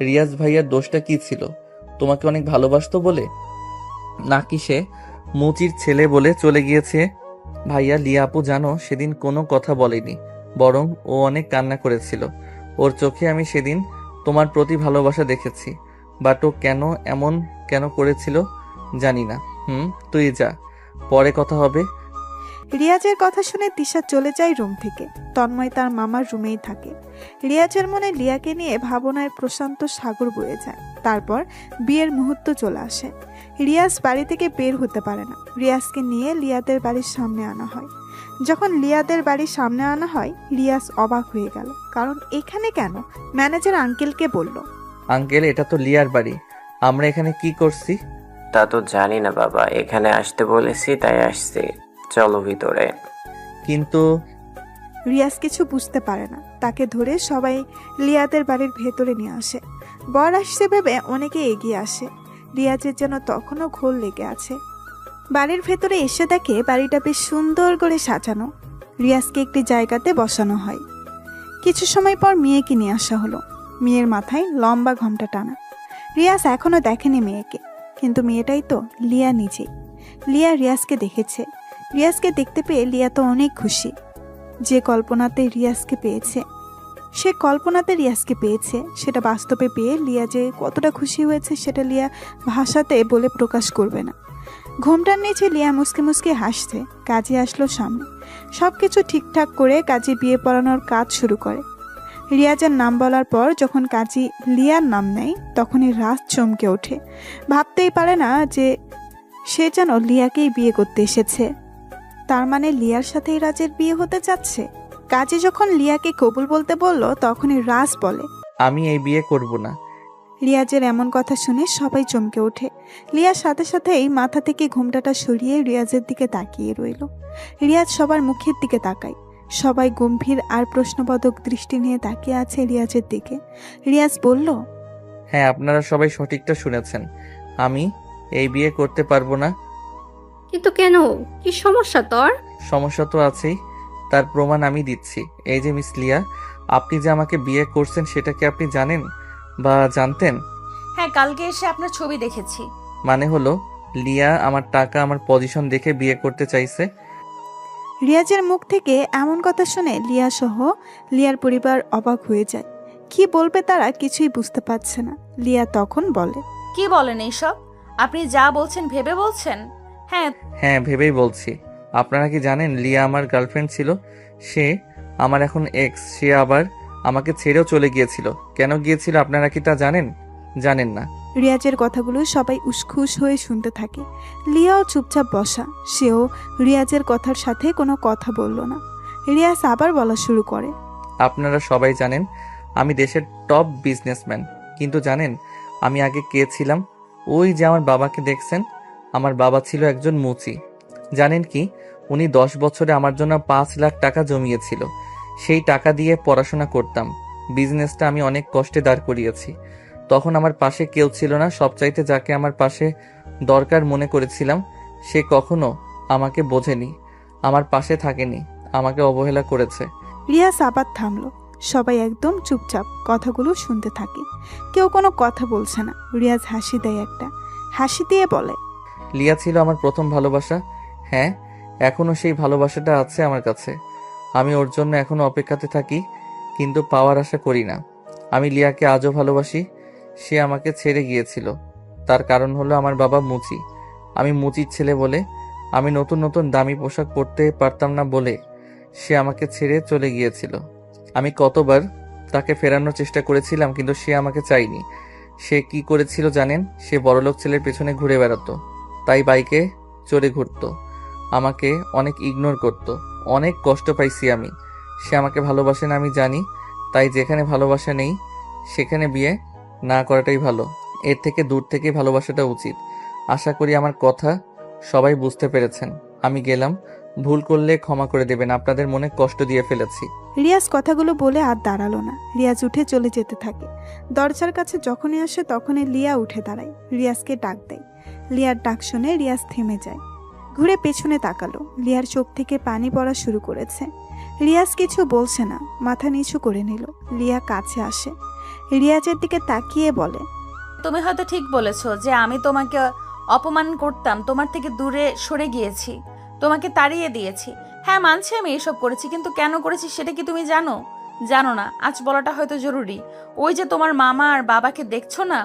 Speaker 5: রিয়াজ ভাইয়ার দোষটা কি ছিল? তোমাকে অনেক ভালোবাসতো বলে? নাকি সে মুচির ছেলে বলে চলে গিয়েছে? ভাইয়া, লিয়া আপু জানো সেদিন কোনো কথা বলেনি, বরং ও অনেক কান্না করেছিল। ওর চোখে আমি সেদিন তোমার প্রতি ভালোবাসা দেখেছি। বাট ও কেন করেছিল জানি না। তুই যা, পরে কথা হবে।
Speaker 1: রিয়াজের কথা শুনে তিশা চলে যায় রুম থেকে। তন্ময় তার মামার রুমেই থাকে। রিয়াজের মনে লিয়াকে নিয়ে ভাবনায় প্রশান্ত সাগর বয়ে যায়। তারপর বিয়ের মুহূর্ত চলে আসে। রিয়াজ বাড়ি থেকে বের হতে পারে না। রিয়াজকে নিয়ে লিয়াদের বাড়ির সামনে আনা হয়। যখন লিয়াদের বাড়ির সামনে আনা হয়, রিয়াজ অবাক হয়ে গেল। কারণ এখানে কেন? ম্যানেজার আঙ্কেলকে বলল,
Speaker 5: আঙ্কেল, এটা তো লিয়ার বাড়ি, আমরা এখানে কি করছি?
Speaker 2: তা তো জানি না বাবা, এখানে আসতে বলেছি তাই আসছি। চলো ভিতরে।
Speaker 5: কিন্তু
Speaker 1: রিয়াজ কিছু বুঝতে পারে না। তাকে ধরে সবাই লিয়াদের বাড়ির ভেতরে নিয়ে আসে। বর আসছে ভেবে অনেকে এগিয়ে আসে। রিয়াজের যেন তখনও ঘোর লেগে আছে। বাড়ির ভেতরে এসে দেখে বাড়িটা বেশ সুন্দর করে সাজানো। রিয়াজকে একটি জায়গাতে বসানো হয়। কিছু সময় পর মেয়েকে নিয়ে আসা হলো। মেয়ের মাথায় লম্বা ঘোমটা টানা। রিয়াজ এখনো দেখেনি মেয়েকে, কিন্তু মেয়েটাই তো লিয়া নিজেই। লিয়া রিয়াজকে দেখেছে। রিয়াজকে দেখতে পেয়ে লিয়া তো অনেক খুশি। যে কল্পনাতে রিয়াজকে পেয়েছে সেটা বাস্তবে পেয়ে লিয়া যে কতটা খুশি হয়েছে সেটা লিয়া ভাষাতে বলে প্রকাশ করবে না। ঘোমটার নিচে লিয়া মুসকে মুসকে হাসছে। কাজী আসলো সামনে। সবকিছু ঠিকঠাক করে কাজী বিয়ে পড়ানোর কাজ শুরু করে। রিয়াজের নাম বলার পর যখন কাজী লিয়ার নাম নেয়, তখনই রাজ চমকে ওঠে। ভাবতেই পারে না যে সে যেন লিয়াকেই বিয়ে করতে এসেছে। তার মানে লিয়ার সাথেই রাজের বিয়ে হতে যাচ্ছে। কাজী যখন লিয়াকে কবুল বলতে বলল তখনই রাজ বলে,
Speaker 5: আমি এই বিয়ে করব না।
Speaker 1: রিয়াজের এমন কথা শুনে সবাই চমকে ওঠে। রিয়ার সাথে সাথেই মাথা থেকে ঘোমটাটা সরিয়ে রিয়াজের দিকে তাকিয়ে রইল। রিয়াজ সবার মুখের দিকে তাকায়। সবাই গম্ভীর আর প্রশ্নবোধক দৃষ্টি নিয়ে তাকিয়ে আছে রিয়াজের দিকে। রিয়াজ বলল,
Speaker 5: হ্যাঁ, আপনারা সবাই সঠিকটা শুনেছেন। আমি এই বিয়ে করতে পারবো না।
Speaker 9: কিন্তু কেন? কি সমস্যা তোর?
Speaker 5: সমস্যা তো আছেই, তার প্রমাণ আমি দিচ্ছি। এই যে মিস লিয়া, আপনি যে আমাকে বিয়ে করছেন সেটা কি আপনি জানেন বা জানতেন?
Speaker 6: হ্যাঁ, কালকে এসে আপনার ছবি দেখেছি।
Speaker 5: মানে হলো লিয়া আমার টাকা, আমার পজিশন দেখে বিয়ে করতে চাইছে।
Speaker 1: রিয়াজের মুখ থেকে এমন কথা শুনে লিয়া সহ লিয়ার পরিবার অবাক হয়ে যায়। কি বলবে তারা কিছুই বুঝতে পারছে না। লিয়া তখন বলে,
Speaker 6: কি বলেন এইসব? আপনি যা বলছেন ভেবে বলছেন? হ্যাঁ।
Speaker 5: হ্যাঁ, ভেবেই বলছি। আপনারা কি জানেন লিয়া আমার গার্লফ্রেন্ড ছিল? সে আমার এখন এক্স। সে আবার আমাকে ছেড়েও চলে গিয়েছিল। কেন গিয়েছিল আপনারা কি তা জানেন? জানেন না।
Speaker 1: রিয়াজের কথাগুলো সবাই উসখুস হয়ে শুনতে থাকে। লিয়াও চুপচাপ বসা। সেও রিয়াজের কথার সাথে কোনো কথা বলল না। রিয়াজ আবার বলা শুরু করে,
Speaker 5: আপনারা সবাই জানেন আমি দেশের টপ বিজনেসম্যান, কিন্তু জানেন আমি আগে কে ছিলাম? ওই যে আমার বাবাকে দেখছেন, আমার বাবা ছিল একজন মুচি। জানেন কি, উনি 10 বছরে আমার জন্য 5 লাখ টাকা জমিয়েছিল। সেই টাকা দিয়ে পড়াশোনা করতাম। বিজনেসটা আমি অনেক কষ্টে দাঁড় করিয়েছি। তখন আমার পাশে কেউ ছিল না। সবচাইতে যাকে আমার পাশে দরকার মনে করেছিলাম, সে কখনো আমাকে বোঝেনি, আমার পাশে থাকেনি, আমাকে অবহেলা করেছে।
Speaker 1: রিয়াজ আবার থামলো। সবাই একদম চুপচাপ কথাগুলো শুনতে থাকে। কেউ কোনো কথা বলছে না। রিয়াজ হাসি দেয় একটা। হাসি দিয়ে বলে,
Speaker 5: লিয়া ছিল আমার প্রথম ভালোবাসা। হ্যাঁ, এখনো সেই ভালোবাসাটা আছে আমার কাছে। আমি ওর জন্য এখনো অপেক্ষাতে থাকি, কিন্তু পাওয়ার আশা করি না। আমি লিয়াকে আজও ভালোবাসি। সে আমাকে ছেড়ে গিয়েছিল, তার কারণ হলো আমার বাবা মুচি। আমি মুচির ছেলে বলে, আমি নতুন নতুন দামি পোশাক পরতে পারতাম না বলে সে আমাকে ছেড়ে চলে গিয়েছিল। আমি কতবার তাকে ফেরানোর চেষ্টা করেছিলাম, কিন্তু সে আমাকে চায়নি। সে কি করেছিল জানেন? সে বড়লোক ছেলের পেছনে ঘুরে বেড়াতো, তাই বাইকে চড়ে ঘুরতো, আমাকে অনেক ইগনোর করত। অনেক কষ্ট পাইছি আমি। সে আমাকে ভালোবাসে না আমি জানি, তাই যেখানে ভালোবাসা নেই সেখানে বিয়ে না করাটাই ভালো। এর থেকে দূর থেকে ভালোবাসাটা উচিত। আশা করি আমার কথা সবাই বুঝতে পেরেছেন। আমি গেলাম, ভুল করলে ক্ষমা করে দেবেন, আপনাদের মনে কষ্ট দিয়ে ফেলেছি।
Speaker 1: রিয়াজ কথাগুলো বলে আর দাঁড়ালো না। রিয়াজ উঠে চলে যেতে থাকে। দরজার কাছে যখনই আসে তখনই লিয়া উঠে দাঁড়ায়, রিয়াজকে ডাক দেয়। লিয়ার ডাক শুনে রিয়াজ থেমে যায়। ঘুরে পেছনে তাকালো। লিয়ার চোখ থেকে পানি পড়া শুরু করেছে। রিয়াজ কিছু বলছে না, মাথা নিচু করে নিল। লিয়া কাছে আসে, রিয়াজের দিকে তাকিয়ে বলে,
Speaker 6: তুমি হয়তো ঠিক বলেছো যে আমি তোমাকে অপমান করতাম, তোমার থেকে দূরে সরে গিয়েছি, তোমাকে তাড়িয়ে দিয়েছি। হ্যাঁ, মানছি আমি এসব করেছি, কিন্তু কেন করেছি সেটা কি তুমি জানো? জানো না। আজ বলাটা হয়তো জরুরি। ওই যে তোমার মামা আর বাবাকে দেখছো না,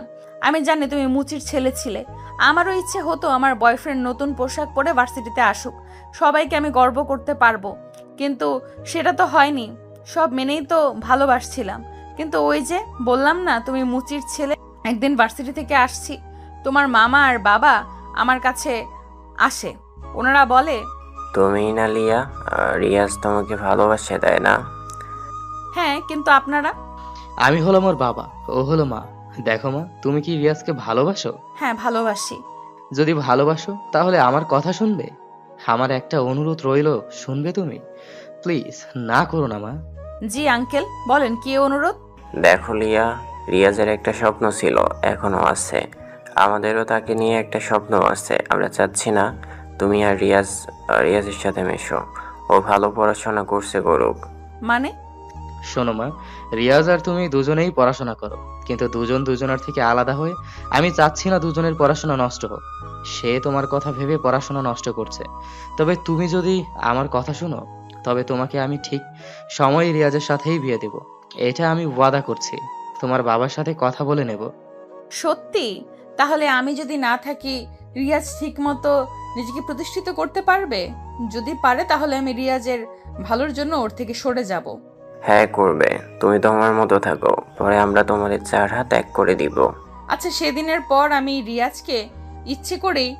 Speaker 6: আমি জানি তুমি মুচির ছেলে ছিলে। আমারও ইচ্ছে হতো আমার বয়ফ্রেন্ড নতুন পোশাক পরে ভার্সিটিতে আসুক, সবাইকে আমি গর্ব করতে পারবো, কিন্তু সেটা তো হয়নি। সব মেনেই তো ভালোবাসছিলাম, কিন্তু ওই যে বললাম না তুমি মুচির ছেলে। একদিন ভার্সিটি থেকে আসছি, তোমার মামা আর বাবা আমার কাছে আসে। ওনারা বলে,
Speaker 2: তুমি না লিয়া, রিয়াজ তোমাকে ভালোবাসে, তাই না?
Speaker 6: হ্যাঁ, কিন্তু আপনারা?
Speaker 3: আমি হলাম ওর বাবা, ও হলো মা। দেখো মা, তুমি কি রিয়াজকে ভালোবাসো?
Speaker 6: হ্যাঁ, ভালোবাসি।
Speaker 3: যদি ভালোবাসো তাহলে আমার কথা শুনবে। আমার একটা অনুরোধ রইল, শুনবে তুমি? প্লিজ, না করো না মা।
Speaker 6: জি আঙ্কেল, বলেন কি অনুরোধ?
Speaker 2: দেখো লিয়া, রিয়াজের একটা স্বপ্ন ছিল, এখনো আছে। আমাদেরও তাকে নিয়ে একটা স্বপ্ন আছে। আমরা চাচ্ছি না তুমি আর রিয়াজের সাথে মেশো। ও ভালো পড়াশোনা করছে, করুক।
Speaker 6: মানে?
Speaker 3: শোনো মা, রিয়াজ আর তুমি দুজনেই পড়াশোনা করো, কিন্তু দুজন দুজনের থেকে আলাদা হয়ে। আমি চাচ্ছি না দুজনের পড়াশোনা নষ্ট হোক। সে তোমার কথা ভেবে পড়াশোনা নষ্ট করছে। তবে তুমি যদি আমার কথা শুনো, তবে তোমাকে আমি ঠিক সময়ে রিয়াজের সাথেই বিয়ে দেব। এটা আমি ওয়াদা করছি। তোমার বাবার সাথে কথা বলে নেব।
Speaker 6: সত্যি? তাহলে আমি যদি না থাকি, রিয়াজ ঠিক মতো নিজেকে প্রতিষ্ঠিত করতে পারবে? যদি পারে তাহলে আমি রিয়াজের ভালোর জন্য ওর থেকে সরে যাব।
Speaker 2: হ্যাঁ করবে, তুমি তোমার মতো থাকো, পরে আমরা তোমাদের 4 হাত ত্যাগ করে দিব।
Speaker 6: আচ্ছা, সেদিনের পর আমি রিয়াজকে ইচ্ছে করেই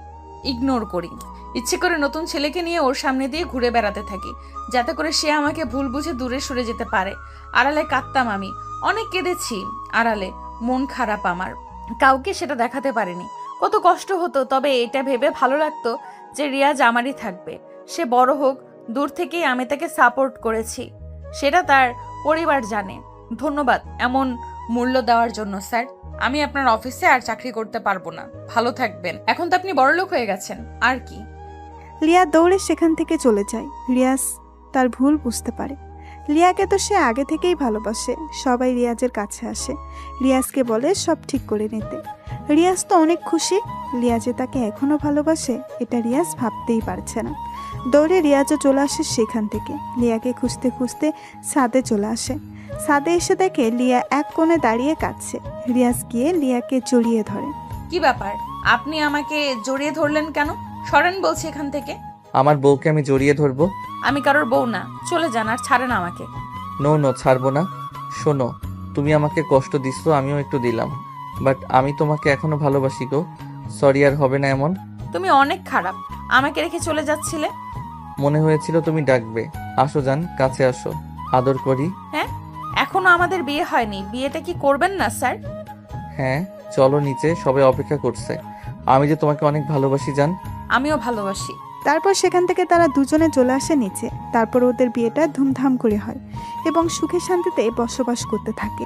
Speaker 6: ইগনোর করি, ইচ্ছে করে নতুন ছেলেকে নিয়ে ওর সামনে দিয়ে ঘুরে বেড়াতে থাকি, যাতে করে সে আমাকে ভুল বুঝে দূরে সরে যেতে পারে। আড়ালে কাঁদতাম আমি, অনেক কেঁদেছি আড়ালে, মন খারাপ আমার, কাউকে সেটা দেখাতে পারিনি। কত কষ্ট হতো, তবে এটা ভেবে ভালো লাগতো যে রিয়াজ আমারই থাকবে। সে বড় হোক, দূর থেকেই আমি তাকে সাপোর্ট করেছি, সেটা তার পরিবার জানে। ধন্যবাদ এমন মূল্য দেওয়ার জন্য স্যার। আমি আপনার অফিসে আর চাকরি করতে পারবো না। ভালো থাকবেন। এখন তো আপনি বড়লোক হয়ে গেছেন, আর কি।
Speaker 1: লিয়া দৌড়ে সেখান থেকে চলে যায়। রিয়াজ তার ভুল বুঝতে পারে। লিয়াকে তো সে আগে থেকেই ভালোবাসে। সবাই রিয়াজের কাছে আসে, রিয়াজকে বলে সব ঠিক করে নিতে। রিয়াজ তো অনেক খুশি। লিয়া যে তাকে এখনো ভালোবাসে এটা রিয়াজ ভাবতেই পারছে না। দৌড়ে রিয়াজও চলে আসে সেখান থেকে। লিয়াকে খুঁজতে খুঁজতে ছাদে চলে আসে। ছাদে এসে দেখে লিয়া এক কোণে দাঁড়িয়ে কাঁদছে। রিয়াজ গিয়ে লিয়াকে জড়িয়ে ধরে।
Speaker 6: কি ব্যাপার, আপনি আমাকে জড়িয়ে ধরলেন কেন? সরেন বলছি এখান থেকে।
Speaker 5: আমার বউকে আমি জড়িয়ে ধরবো?
Speaker 6: আমি কারোর বউ না, চলে যান আর ছাড়েন আমাকে।
Speaker 5: নো নো, ছাড়বো না। শোনো, তুমি আমাকে কষ্ট দিচ্ছ, আমিও একটু দিলাম, বাট আমি তোমাকে এখনো ভালোবাসি গো। সরি, আর হবে না এমন।
Speaker 6: তুমি অনেক খারাপ, আমাকে রেখে চলে যাচ্ছিলে।
Speaker 5: মনে হয়েছিল তুমি ডাকবে। আসো জান, কাছে আসো, আদর করি।
Speaker 6: হ্যাঁ, এখনো আমাদের বিয়ে হয়নি, বিয়েটা কি করবেন না স্যার?
Speaker 5: হ্যাঁ চলো নিচে, সবাই অপেক্ষা করছে। আমি যে তোমাকে অনেক ভালোবাসি জান।
Speaker 6: আমিও ভালোবাসি।
Speaker 1: তারপর সেখান থেকে তারা দুজনে চলে আসে নিচে। তারপর ওদের বিয়েটা ধুমধাম করে হয় এবং সুখে শান্তিতে বসবাস করতে থাকে।